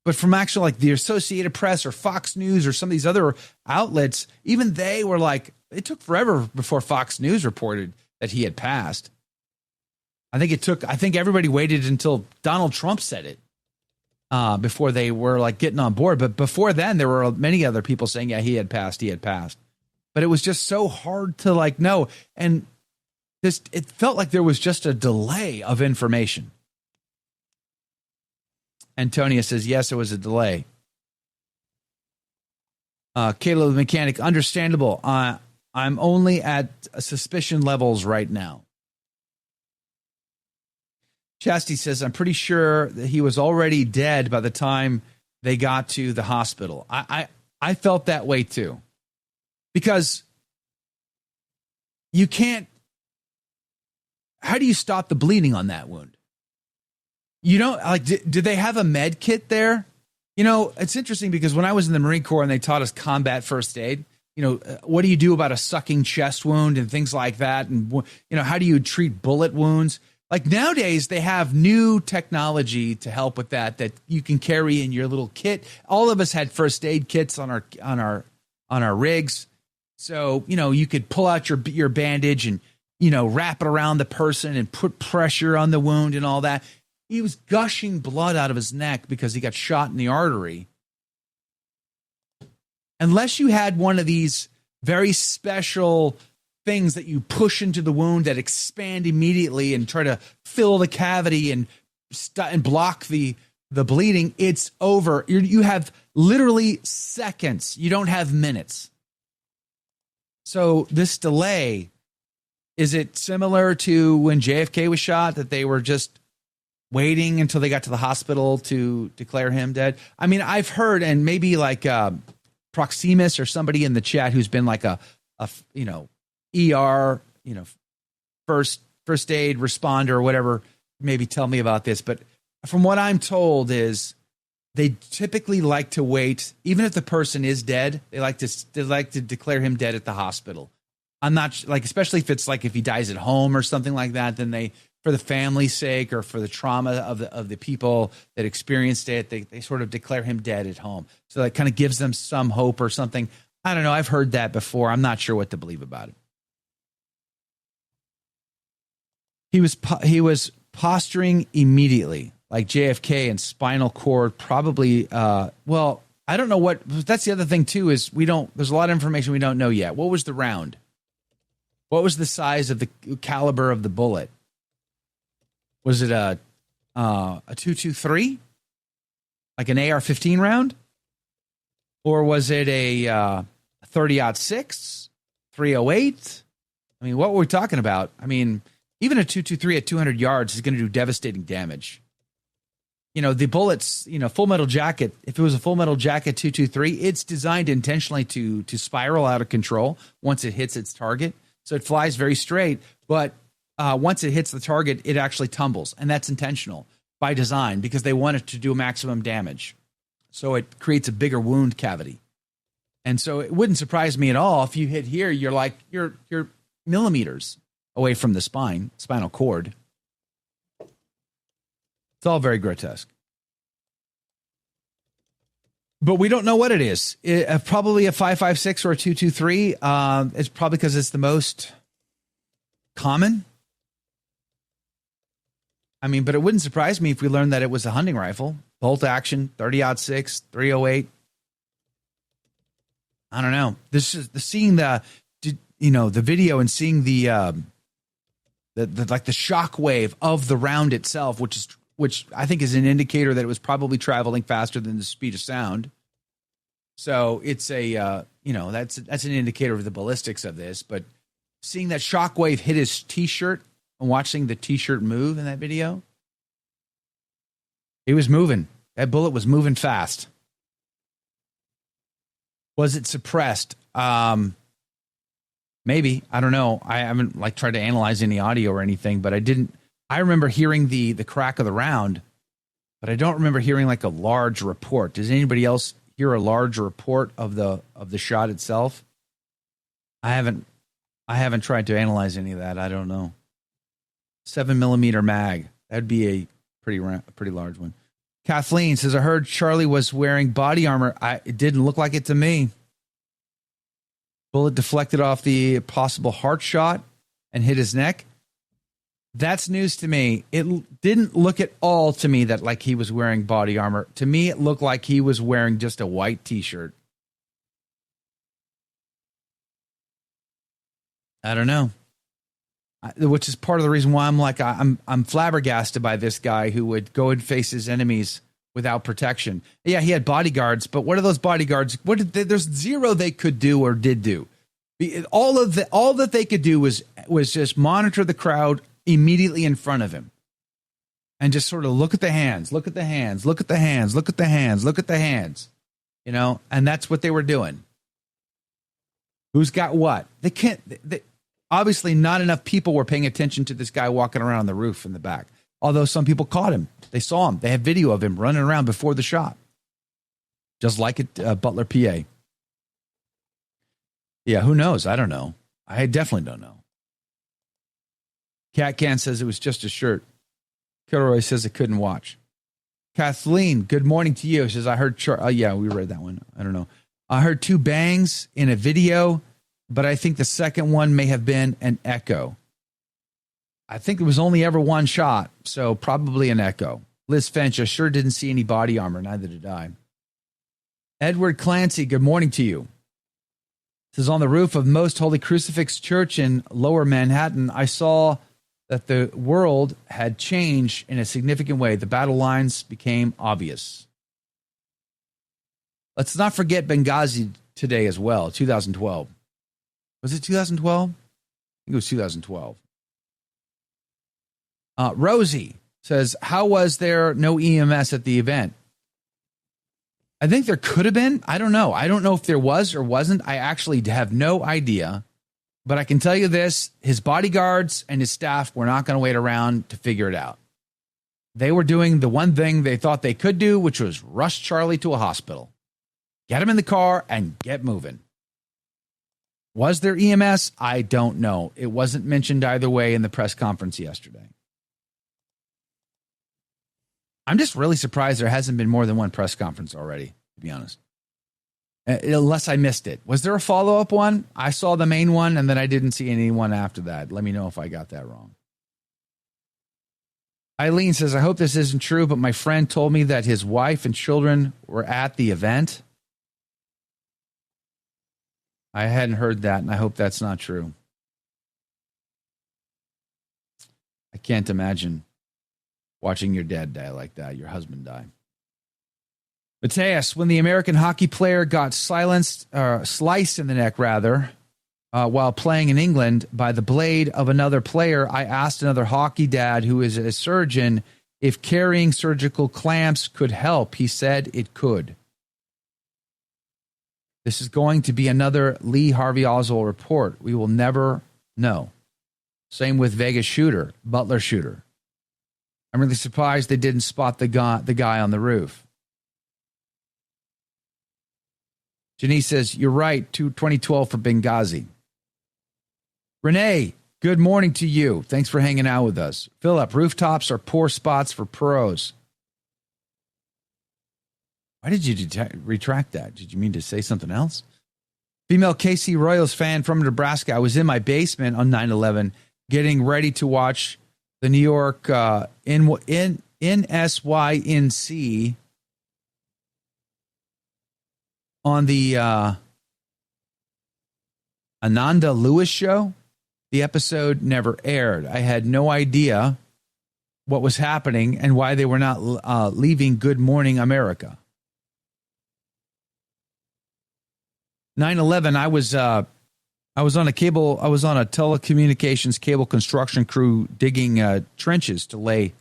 but from actual like the Associated Press or Fox News or some of these other outlets. Even they were like, it took forever before Fox News reported that he had passed. I think everybody waited until Donald Trump said it before they were like getting on board. But before then, there were many other people saying, yeah, he had passed. But it was just so hard to like know. And it felt like there was just a delay of information. Antonia says, yes, it was a delay. Caleb the Mechanic, understandable. I'm only at suspicion levels right now. Chastity says, I'm pretty sure that he was already dead by the time they got to the hospital. I felt that way too. Because you can't, how do you stop the bleeding on that wound? You don't, like, did they have a med kit there? You know, it's interesting because when I was in the Marine Corps and they taught us combat first aid, you know, what do you do about a sucking chest wound and things like that? And, you know, how do you treat bullet wounds? Like nowadays, they have new technology to help with that you can carry in your little kit. All of us had first aid kits on our rigs. So, you know, you could pull out your bandage and, you know, wrap it around the person and put pressure on the wound and all that. He was gushing blood out of his neck because he got shot in the artery. Unless you had one of these very special things that you push into the wound that expand immediately and try to fill the cavity and block the bleeding, it's over. You have literally seconds. You don't have minutes. So this delay, is it similar to when JFK was shot, that they were just waiting until they got to the hospital to declare him dead? I mean, I've heard, and maybe like Proximus or somebody in the chat who's been like a you know, ER, you know, first aid responder or whatever, maybe tell me about this. But from what I'm told is they typically like to wait, even if the person is dead, they like to declare him dead at the hospital. I'm not like, especially if it's like if he dies at home or something like that, then they, for the family's sake or for the trauma of the people that experienced it, they sort of declare him dead at home. So that kind of gives them some hope or something. I don't know. I've heard that before. I'm not sure what to believe about it. He was posturing immediately, like JFK, and spinal cord probably. Well, I don't know what. That's the other thing too, is there's a lot of information we don't know yet. What was the round? What was the size of the caliber of the bullet? Was it a 223, like an AR-15 round, or was it a 30-06, 308? I mean, what were we talking about? I mean, even a 223 at 200 yards is going to do devastating damage. You know, the bullets, you know, Full Metal Jacket, if it was a Full Metal Jacket 223, it's designed intentionally to spiral out of control once it hits its target. So it flies very straight, but once it hits the target, it actually tumbles. And that's intentional by design because they want it to do maximum damage. So it creates a bigger wound cavity. And so it wouldn't surprise me at all if you hit here, you're millimeters. away from the spinal cord. It's all very grotesque. But we don't know what it is. Probably a 5.56 or a 2.23. It's probably because it's the most common. I mean, but it wouldn't surprise me if we learned that it was a hunting rifle, bolt action, 30-06, 308. I don't know. This is seeing the video and seeing the like the shock wave of the round itself, which I think is an indicator that it was probably traveling faster than the speed of sound. So it's that's an indicator of the ballistics of this. But seeing that shock wave hit his T-shirt and watching the T-shirt move in that video, he was moving. That bullet was moving fast. Was it suppressed? Maybe. I don't know. I haven't tried to analyze any audio or anything, but I remember hearing the crack of the round, but I don't remember hearing like a large report. Does anybody else hear a large report of the shot itself? I haven't tried to analyze any of that. I don't know. 7mm mag. That'd be a pretty large one. Kathleen says, I heard Charlie was wearing body armor. It didn't look like it to me. Bullet deflected off the possible heart shot and hit his neck. That's news to me. It didn't look at all to me that like he was wearing body armor. To me, it looked like he was wearing just a white T-shirt. I don't know. Which is part of the reason why I'm flabbergasted by this guy who would go and face his enemies without protection. Yeah, he had bodyguards, but what are those bodyguards? There's zero they could do or did do. All that they could do was just monitor the crowd immediately in front of him, and just sort of look at the hands, look at the hands, look at the hands, look at the hands, look at the hands. And that's what they were doing. Who's got what? They can't. Obviously, not enough people were paying attention to this guy walking around on the roof in the back. Although some people caught him. They saw him. They have video of him running around before the shot. Just like at Butler, PA. Yeah, who knows? I don't know. I definitely don't know. Cat Can says it was just a shirt. Kilroy says it couldn't watch. Kathleen, good morning to you. She says, I heard... yeah, we read that one. I don't know. I heard 2 bangs in a video, but I think the second one may have been an echo. I think there was only ever one shot, so probably an echo. Liz Finch, I sure didn't see any body armor, neither did I. Edward Clancy, good morning to you. Says, on the roof of Most Holy Crucifix Church in Lower Manhattan, I saw that the world had changed in a significant way. The battle lines became obvious. Let's not forget Benghazi today as well, 2012. Was it 2012? I think it was 2012. Rosie says, how was there no EMS at the event? I think there could have been. I don't know. I don't know if there was or wasn't. I actually have no idea. But I can tell you this, his bodyguards and his staff were not going to wait around to figure it out. They were doing the one thing they thought they could do, which was rush Charlie to a hospital. Get him in the car and get moving. Was there EMS? I don't know. It wasn't mentioned either way in the press conference yesterday. I'm just really surprised there hasn't been more than one press conference already, to be honest. Unless I missed it. Was there a follow-up one? I saw the main one, and then I didn't see anyone after that. Let me know if I got that wrong. Eileen says, I hope this isn't true, but my friend told me that his wife and children were at the event. I hadn't heard that, and I hope that's not true. I can't imagine watching your dad die like that, your husband die. Mateus, when the American hockey player got sliced in the neck, while playing in England by the blade of another player, I asked another hockey dad who is a surgeon if carrying surgical clamps could help. He said it could. This is going to be another Lee Harvey Oswald report. We will never know. Same with Vegas shooter, Butler shooter. I'm really surprised they didn't spot the guy on the roof. Janice says, you're right, 2012 for Benghazi. Renee, Good morning to you. Thanks for hanging out with us. Philip, rooftops are poor spots for pros. Why did you retract that? Did you mean to say something else? Female KC Royals fan from Nebraska. I was in my basement on 9/11 getting ready to watch the New York NSYNC on the Ananda Lewis show. The episode never aired. I had no idea what was happening and why they were not leaving Good Morning America. 9/11, I was on a telecommunications cable construction crew digging trenches to lay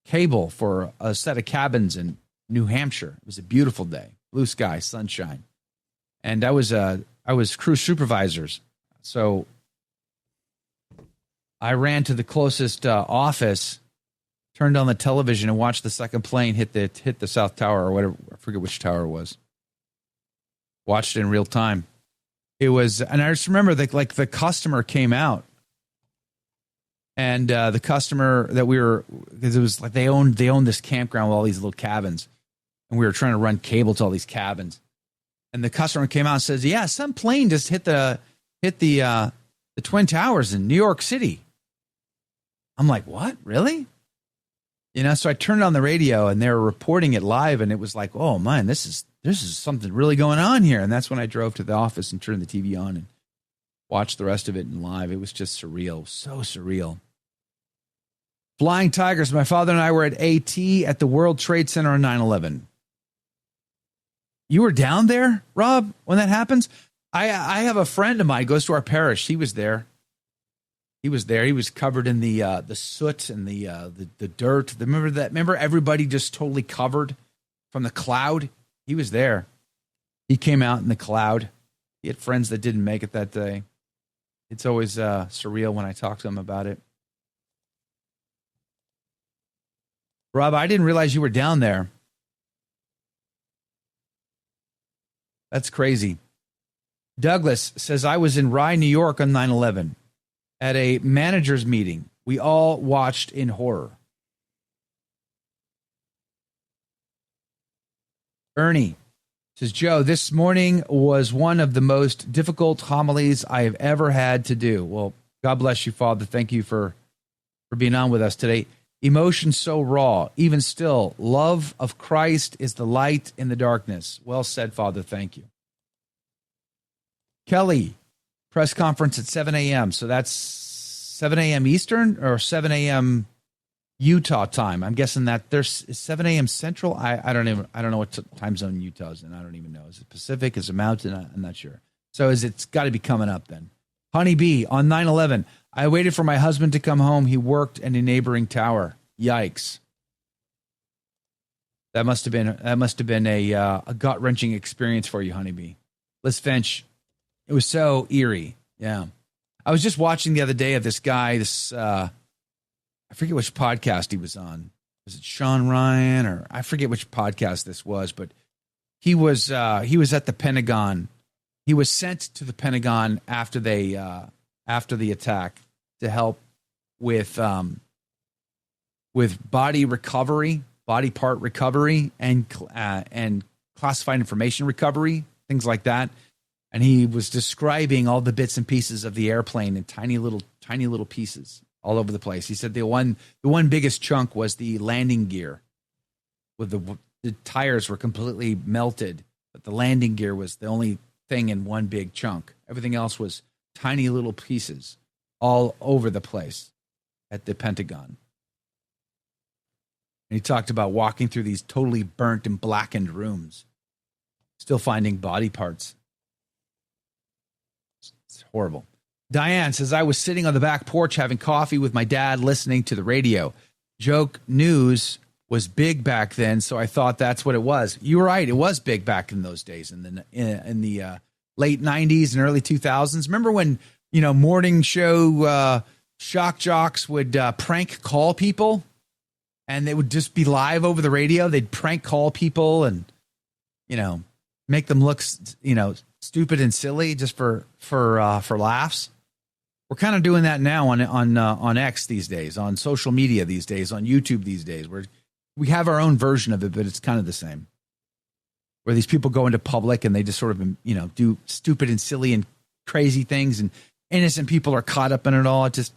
cable for a set of cabins in New Hampshire. It was a beautiful day, blue sky, sunshine, and I was crew supervisors. So I ran to the closest office, turned on the television, and watched the second plane hit the South Tower or whatever. I forget which tower it was. Watched it in real time. It was, and I just remember that the customer came out, and the customer that because it was like they owned this campground with all these little cabins, and we were trying to run cable to all these cabins, and the customer came out and says, "Yeah, some plane just hit the Twin Towers in New York City." I'm like, "What? Really?" So I turned on the radio, and they were reporting it live, and it was like, "Oh man, this is something really going on here." And that's when I drove to the office and turned the TV on and watched the rest of it in live. It was just surreal, so surreal. Flying Tigers. My father and I were at AT at the World Trade Center on 9/11. You were down there, Rob, when that happens? I have a friend of mine goes to our parish. He was there. He was there. He was covered in the soot and the dirt. Remember that? Remember everybody just totally covered from the cloud? He was there. He came out in the cloud. He had friends that didn't make it that day. It's always surreal when I talk to him about it. Rob, I didn't realize you were down there. That's crazy. Douglas says, I was in Rye, New York on 9/11 at a manager's meeting. We all watched in horror. Ernie says, Joe, this morning was one of the most difficult homilies I have ever had to do. Well, God bless you, Father. Thank you for being on with us today. Emotion so raw. Even still, love of Christ is the light in the darkness. Well said, Father. Thank you. Kelly, press conference at 7 a.m. So that's 7 a.m. Eastern or 7 a.m. Utah time. I'm guessing that there's 7 a.m. Central. I don't know what time zone Utah's in. I don't even know. Is it Pacific? Is it Mountain? I'm not sure. So it's got to be coming up then. Honeybee on 9/11. I waited for my husband to come home. He worked in a neighboring tower. Yikes. That must have been a gut wrenching experience for you, Honeybee. Liz Finch. It was so eerie. Yeah. I was just watching the other day of this guy, I forget which podcast he was on. Was it Sean Ryan or I forget which podcast this was, but he was at the Pentagon. He was sent to the Pentagon after the attack to help with body recovery, body part recovery, and classified information recovery, things like that. And he was describing all the bits and pieces of the airplane in tiny little pieces all over the place. He said the one biggest chunk was the landing gear, with the tires were completely melted, but the landing gear was the only thing in one big chunk. Everything else was tiny little pieces all over the place at the Pentagon. And he talked about walking through these totally burnt and blackened rooms, still finding body parts. It's horrible. Diane says, I was sitting on the back porch having coffee with my dad, listening to the radio. Joke news was big back then, so I thought that's what it was. You were right. It was big back in those days, in the late 90s and early 2000s. Remember when, morning show shock jocks would prank call people, and they would just be live over the radio? They'd prank call people and, make them look, stupid and silly just for laughs. We're kind of doing that now on X these days, on social media these days, on YouTube these days. We have our own version of it, but it's kind of the same. Where these people go into public and they just sort of, do stupid and silly and crazy things, and innocent people are caught up in it all. It's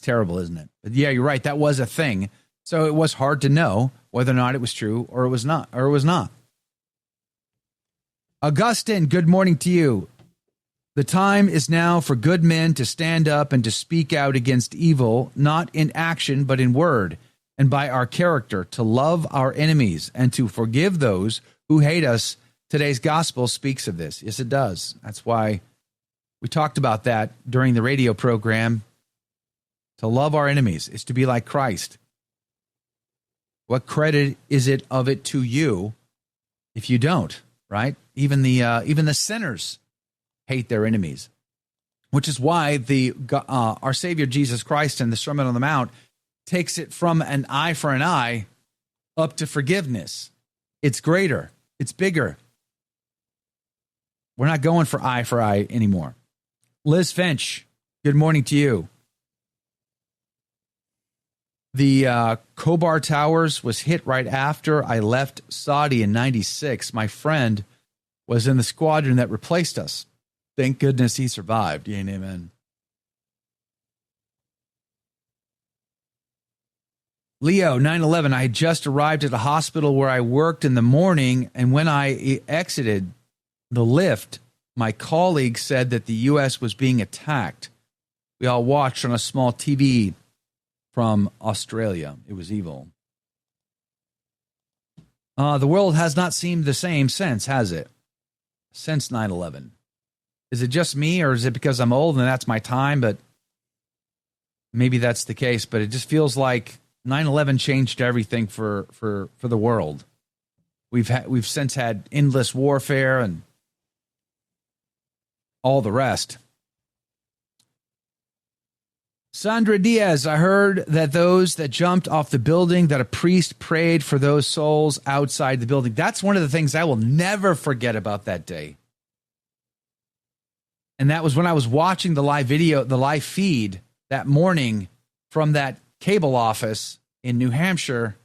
terrible, isn't it? But yeah, you're right. That was a thing. So it was hard to know whether or not it was true or it was not. Augustine, good morning to you. The time is now for good men to stand up and to speak out against evil, not in action, but in word, and by our character, to love our enemies and to forgive those who hate us. Today's gospel speaks of this. Yes, it does. That's why we talked about that during the radio program. To love our enemies is to be like Christ. What credit is it of it to you if you don't, right? Even the sinners hate their enemies, which is why our Savior Jesus Christ in the Sermon on the Mount takes it from an eye for an eye up to forgiveness. It's greater. It's bigger. We're not going for eye anymore. Liz Finch, good morning to you. The Khobar Towers was hit right after I left Saudi in 96. My friend was in the squadron that replaced us. Thank goodness he survived. Amen. Leo, 9/11, I had just arrived at a hospital where I worked in the morning, and when I exited the lift, my colleague said that the U.S. was being attacked. We all watched on a small TV from Australia. It was evil. The world has not seemed the same since, has it? Since 9/11. Is it just me, or is it because I'm old and that's my time? But maybe that's the case. But it just feels like 9/11 changed everything for the world. We've since had endless warfare and all the rest. Sandra Diaz, I heard that those that jumped off the building, that a priest prayed for those souls outside the building. That's one of the things I will never forget about that day. And that was when I was watching the live feed that morning from that cable office in New Hampshire.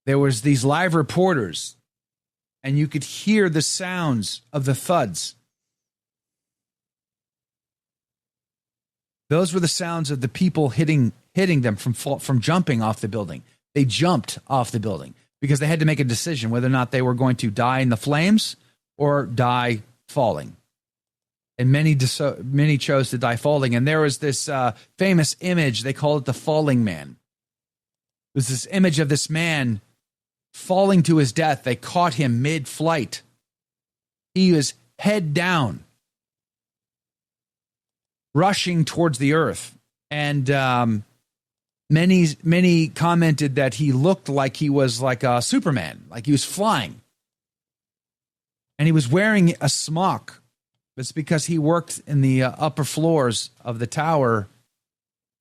There was these live reporters, and you could hear the sounds of the thuds. Those were the sounds of the people hitting them from jumping off the building. They jumped off the building because they had to make a decision whether or not they were going to die in the flames or die falling. And many chose to die falling. And there was this famous image, they call it the falling man. It was this image of this man falling to his death. They caught him mid-flight. He was head down, rushing towards the earth. And many commented that he looked like he was like a Superman, like he was flying. And he was wearing a smock. It's because he worked in the upper floors of the tower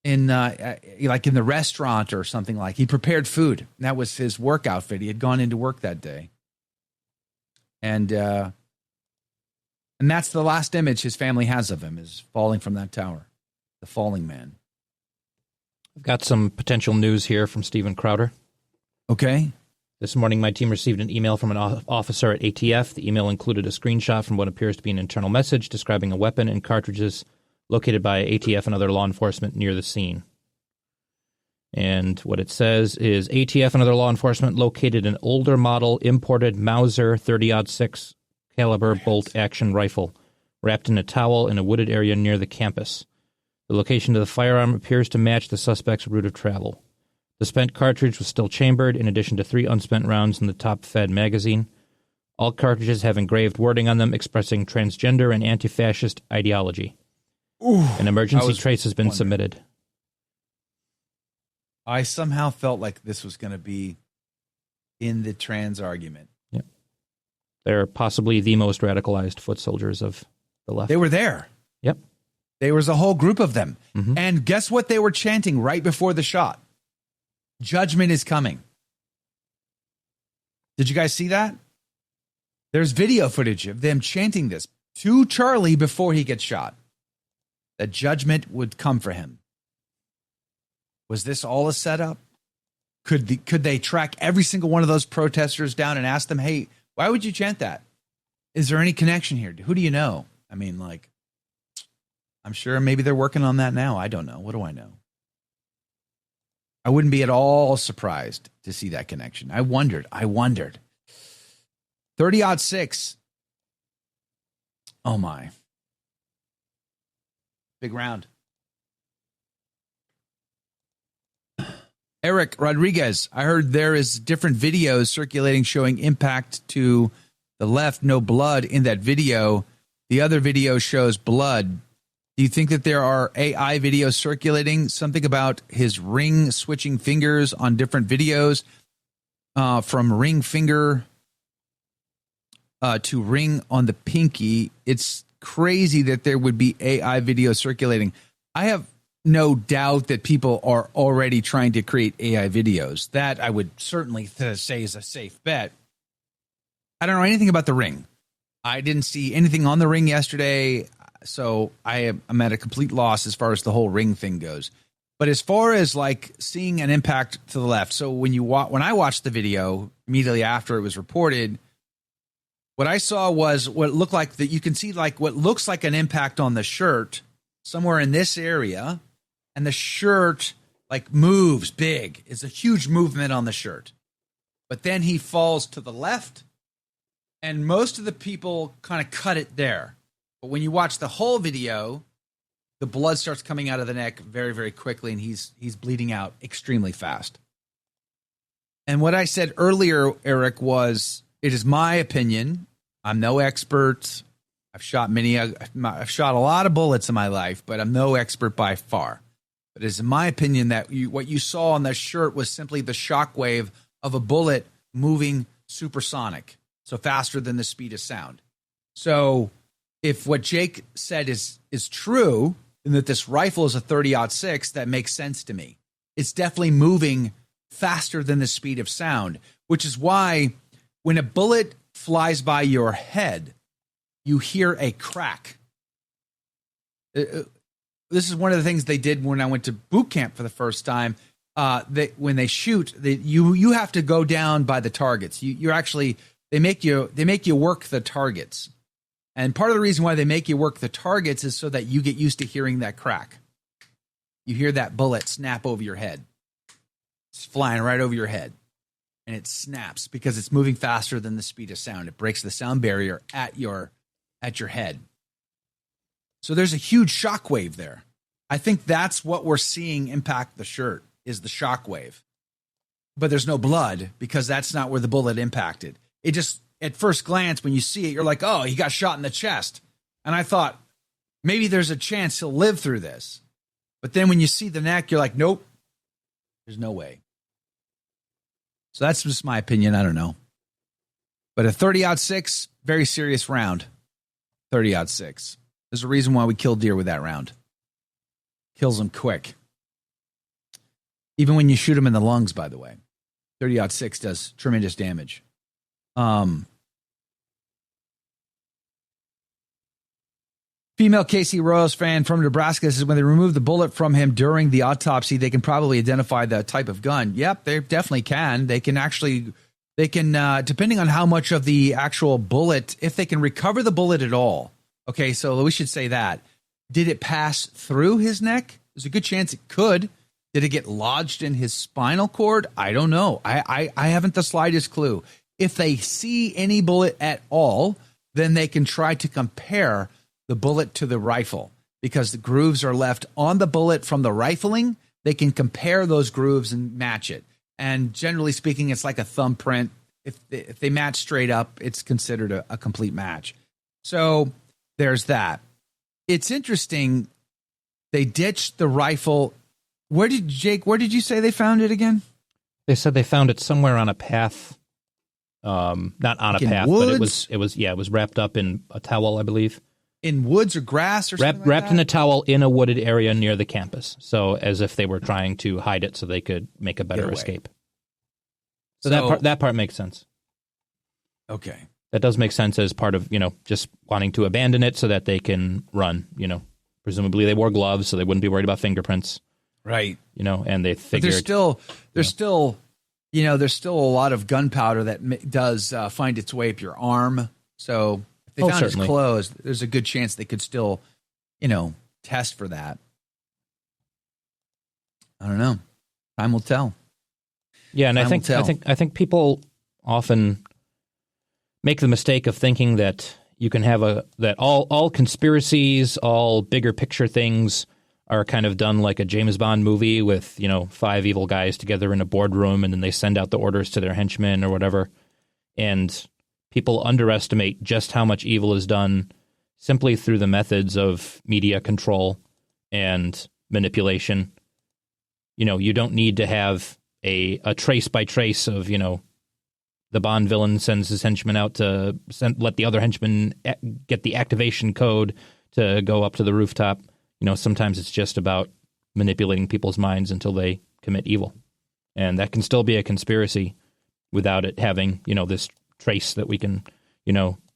in like in the restaurant or something. Like he prepared food. And that was his work outfit. He had gone into work that day. And that's the last image his family has of him, is falling from that tower, the falling man. I've got some potential news here from Steven Crowder. Okay. This morning, my team received an email from an officer at ATF. The email included a screenshot from what appears to be an internal message describing a weapon and cartridges located by ATF and other law enforcement near the scene. And what it says is ATF and other law enforcement located an older model imported Mauser 30-06 caliber bolt-action rifle wrapped in a towel in a wooded area near the campus. The location of the firearm appears to match the suspect's route of travel. The spent cartridge was still chambered, in addition to 3 unspent rounds in the top-fed magazine. All cartridges have engraved wording on them expressing transgender and anti-fascist ideology. Ooh, An emergency trace has been submitted. I somehow felt like this was going to be in the trans argument. Yep. They're possibly the most radicalized foot soldiers of the left. They were there. Yep. There was a whole group of them. Mm-hmm. And guess what they were chanting right before the shot? Judgment is coming. Did you guys see that? There's video footage of them chanting this to Charlie before he gets shot. that judgment would come for him. Was this all a setup? Could they track every single one of those protesters down and ask them, hey, why would you chant that? Is there any connection here? Who do you know? I mean, like, I'm sure maybe they're working on that now. I don't know. What do I know? I wouldn't be at all surprised to see that connection. I wondered. 30-6. Oh, my. Big round. Eric Rodriguez, I heard there is different videos circulating showing impact to the left, no blood in that video. The other video shows blood. Do you think that there are AI videos circulating? Something about his ring switching fingers on different videos, from ring finger to ring on the pinky. It's crazy that there would be AI videos circulating. I have no doubt that people are already trying to create AI videos. That I would certainly say is a safe bet. I don't know anything about the ring. I didn't see anything on the ring yesterday, so I'm at a complete loss as far as the whole ring thing goes. But as far as like seeing an impact to the left, so when I watched the video immediately after it was reported, what I saw was what looked like that you can see like what looks like an impact on the shirt somewhere in this area. And the shirt like moves big. It's a huge movement on the shirt. But then he falls to the left, and most of the people kind of cut it there. But when you watch the whole video, the blood starts coming out of the neck very, very quickly, and he's bleeding out extremely fast. And what I said earlier, Eric, was it is my opinion. I'm no expert. I've shot a lot of bullets in my life, but I'm no expert by far. But it's in my opinion that what you saw on the shirt was simply the shockwave of a bullet moving supersonic, so faster than the speed of sound. So if what Jake said is true, and that this rifle is a 30-06, that makes sense to me. It's definitely moving faster than the speed of sound, which is why when a bullet flies by your head, you hear a crack. This is one of the things they did when I went to boot camp for the first time. When they shoot, you have to go down by the targets. They make you work the targets, and part of the reason why they make you work the targets is so that you get used to hearing that crack. You hear that bullet snap over your head. It's flying right over your head, and it snaps because it's moving faster than the speed of sound. It breaks the sound barrier at your head. So there's a huge shockwave there. I think that's what we're seeing impact the shirt is the shockwave. But there's no blood because that's not where the bullet impacted. It just, at first glance, when you see it, you're like, oh, he got shot in the chest. And I thought, maybe there's a chance he'll live through this. But then when you see the neck, you're like, nope, there's no way. So that's just my opinion. I don't know. But a 30-06, very serious round. 30-06. There's a reason why we kill deer with that round. Kills them quick. Even when you shoot them in the lungs, by the way. 30-06 does tremendous damage. Female Casey Royals fan from Nebraska says when they remove the bullet from him during the autopsy, they can probably identify the type of gun. Yep, they definitely can. They can, depending on how much of the actual bullet, if they can recover the bullet at all. Okay, so we should say that. Did it pass through his neck? There's a good chance it could. Did it get lodged in his spinal cord? I don't know. I haven't the slightest clue. If they see any bullet at all, then they can try to compare the bullet to the rifle because the grooves are left on the bullet from the rifling. They can compare those grooves and match it. And generally speaking, it's like a thumbprint. If they match straight up, it's considered a complete match. So there's that. It's interesting. They ditched the rifle. Where did you say they found it again? They said they found it somewhere on a path. Not on a path, woods? But it was wrapped up in a towel, I believe. In woods or grass or something wrapped like in a towel in a wooded area near the campus. So as if they were trying to hide it so they could make a better escape. So that part makes sense. Okay. That does make sense as part of, just wanting to abandon it so that they can run, presumably they wore gloves, so they wouldn't be worried about fingerprints. Right. And they But figured there's still a lot of gunpowder that does find its way up your arm. So if they found certainly. his clothes, there's a good chance they could still, test for that. I don't know. Time will tell. Yeah, and I think people often make the mistake of thinking that you can have that all conspiracies, all bigger picture things are kind of done like a James Bond movie with, 5 evil guys together in a boardroom, and then they send out the orders to their henchmen or whatever. And people underestimate just how much evil is done simply through the methods of media control and manipulation. You don't need to have a trace by trace of, the Bond villain sends his henchmen out to let the other henchmen get the activation code to go up to the rooftop. Sometimes it's just about manipulating people's minds until they commit evil. And that can still be a conspiracy without it having, this trace that we can,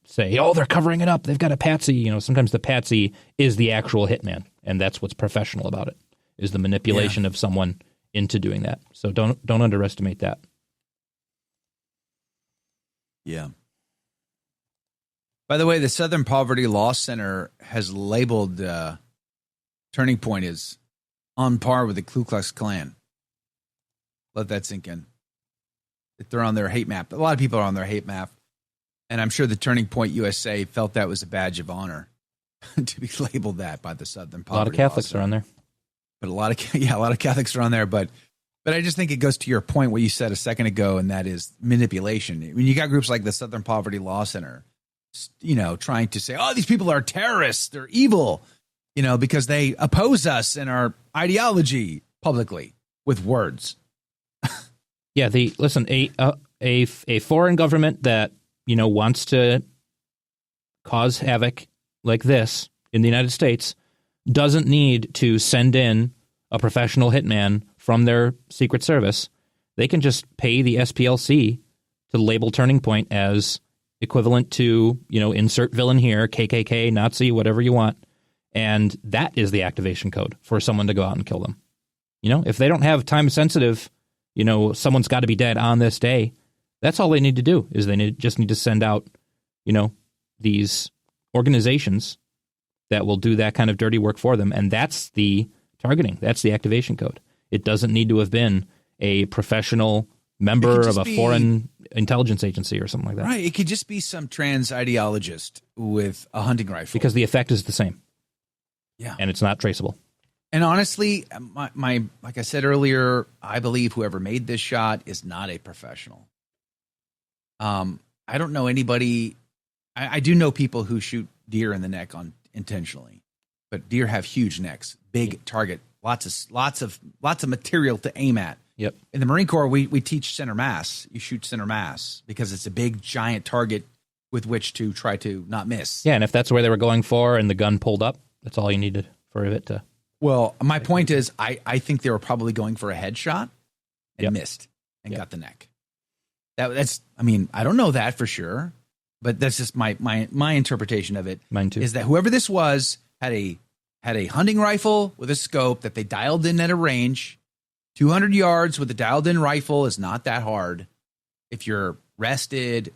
say, oh, they're covering it up. They've got a patsy. Sometimes the patsy is the actual hitman. And that's what's professional about it, is the manipulation of someone into doing that. So don't underestimate that. Yeah. By the way, the Southern Poverty Law Center has labeled Turning Point as on par with the Ku Klux Klan. Let that sink in. If they're on their hate map. A lot of people are on their hate map. And I'm sure the Turning Point USA felt that was a badge of honor to be labeled that by the Southern Poverty Law Center. A lot of Catholics are on there. But a lot of Catholics are on there. But I just think it goes to your point, what you said a second ago, and that is manipulation. When you got groups like the Southern Poverty Law Center, trying to say, oh, these people are terrorists, they're evil, because they oppose us and our ideology publicly with words. Yeah, a foreign government that wants to cause havoc like this in the United States doesn't need to send in a professional hitman from their Secret Service. They can just pay the SPLC to label Turning Point as equivalent to, insert villain here, KKK, Nazi, whatever you want. And that is the activation code for someone to go out and kill them. If they don't have time sensitive, someone's got to be dead on this day. That's all they need to do, is they just need to send out, these organizations that will do that kind of dirty work for them. And that's the targeting. That's the activation code. It doesn't need to have been a professional member of a foreign intelligence agency or something like that. Right. It could just be some trans ideologist with a hunting rifle. Because the effect is the same. Yeah. And it's not traceable. And honestly, my like I said earlier, I believe whoever made this shot is not a professional. I don't know anybody. I do know people who shoot deer in the neck intentionally, but deer have huge necks, big target, lots of material to aim at. Yep. In the Marine Corps, we teach center mass. You shoot center mass because it's a big, giant target with which to try to not miss. Yeah, and if that's where they were going for and the gun pulled up, that's all you needed for it to. Well, my point is, I think they were probably going for a headshot and missed and got the neck. That's I don't know that for sure, but that's just my interpretation of it. Mine too. Is that whoever this was had a hunting rifle with a scope that they dialed in at a range. 200 yards with a dialed-in rifle is not that hard. If you're rested,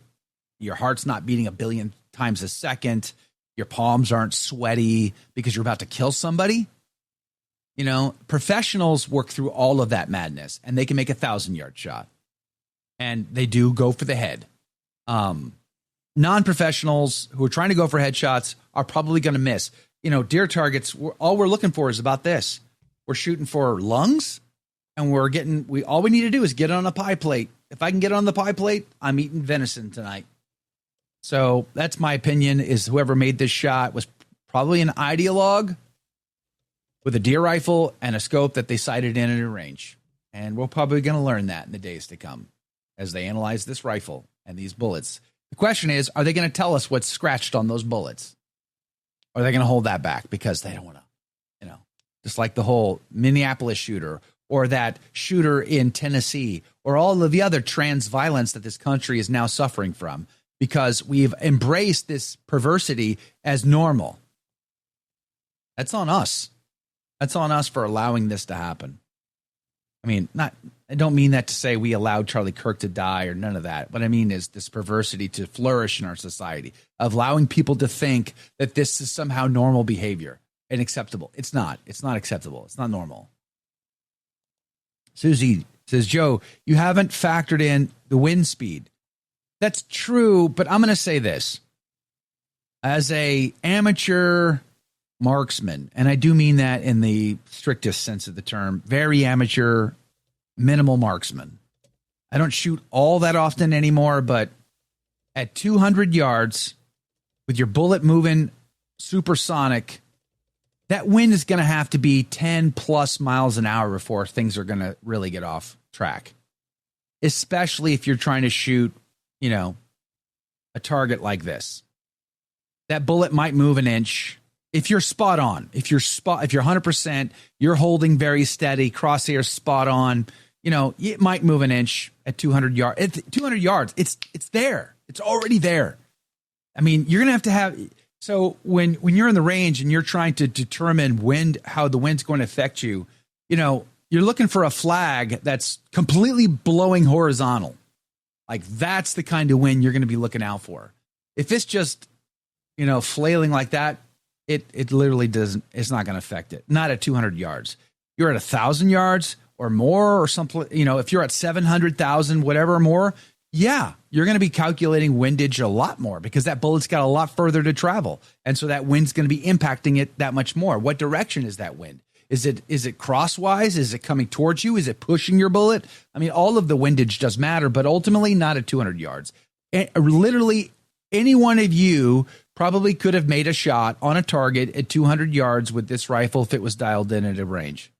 your heart's not beating a billion times a second, your palms aren't sweaty because you're about to kill somebody. Professionals work through all of that madness, and they can make a 1,000-yard shot. And they do go for the head. Non-professionals who are trying to go for headshots are probably going to miss. Deer targets, all we're looking for is about this. We're shooting for lungs. And all we need to do is get on a pie plate. If I can get on the pie plate, I'm eating venison tonight. So that's my opinion, is whoever made this shot was probably an ideologue with a deer rifle and a scope that they sighted in at a range. And we're probably going to learn that in the days to come as they analyze this rifle and these bullets. The question is, are they going to tell us what's scratched on those bullets? Or are they going to hold that back because they don't want to, just like the whole Minneapolis shooter, or that shooter in Tennessee, or all of the other trans violence that this country is now suffering from, because we've embraced this perversity as normal. That's on us. That's on us for allowing this to happen. I mean, I don't mean that to say we allowed Charlie Kirk to die or none of that. What I mean is this perversity to flourish in our society, of allowing people to think that this is somehow normal behavior and acceptable. It's not. It's not acceptable. It's not normal. Susie says, Joe, you haven't factored in the wind speed. That's true, but I'm going to say this. As a amateur marksman, and I do mean that in the strictest sense of the term, very amateur, minimal marksman. I don't shoot all that often anymore, but at 200 yards, with your bullet moving supersonic, that wind is going to have to be 10 plus miles an hour before things are going to really get off track. Especially if you're trying to shoot, a target like this. That bullet might move an inch. If you're spot on, if you're 100%, you're holding very steady, crosshair spot on, it might move an inch at 200 yards. 200 yards, it's there. It's already there. I mean, you're going to have so when you're in the range and you're trying to determine how the wind's going to affect you, you're looking for a flag that's completely blowing horizontal. Like that's the kind of wind you're going to be looking out for. If it's just, flailing like that, it literally doesn't, it's not going to affect it. Not at 200 yards. You're at 1,000 yards or more or something, if you're at 700,000, whatever or more, yeah, you're going to be calculating windage a lot more because that bullet's got a lot further to travel. And so that wind's going to be impacting it that much more. What direction is that wind? Is it crosswise? Is it coming towards you? Is it pushing your bullet? I mean, all of the windage does matter, but ultimately not at 200 yards. And literally any one of you probably could have made a shot on a target at 200 yards with this rifle if it was dialed in at a range.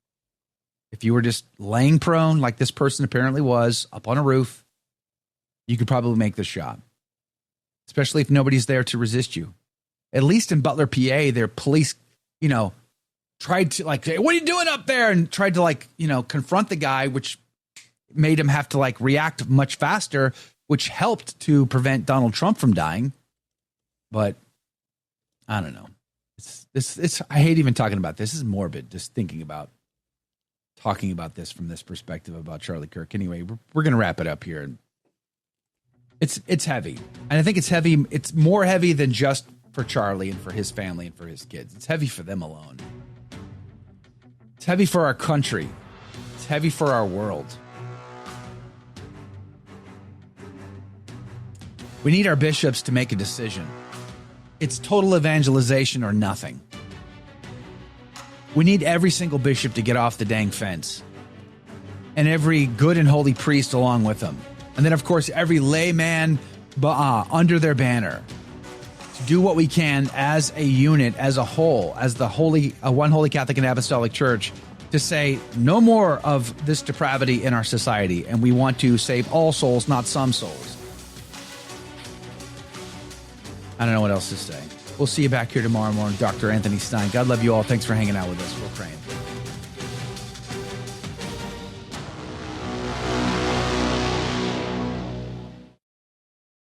If you were just laying prone, like this person apparently was, up on a roof, you could probably make the shot, especially if nobody's there to resist you. At least in Butler, PA, their police, tried to hey, what are you doing up there? And tried to confront the guy, which made him have to react much faster, which helped to prevent Donald Trump from dying. But I don't know. It's I hate even talking about this. This is morbid, just talking about this from this perspective about Charlie Kirk. Anyway, we're going to wrap it up here. It's heavy. And I think it's heavy. It's more heavy than just for Charlie and for his family and for his kids. It's heavy for them alone. It's heavy for our country. It's heavy for our world. We need our bishops to make a decision. It's total evangelization or nothing. We need every single bishop to get off the dang fence. And every good and holy priest along with them. And then, of course, every layman under their banner. To do what we can as a unit, as a whole, as the one holy Catholic and Apostolic Church, to say no more of this depravity in our society. And we want to save all souls, not some souls. I don't know what else to say. We'll see you back here tomorrow morning, Dr. Anthony Stein. God love you all. Thanks for hanging out with us. We're praying.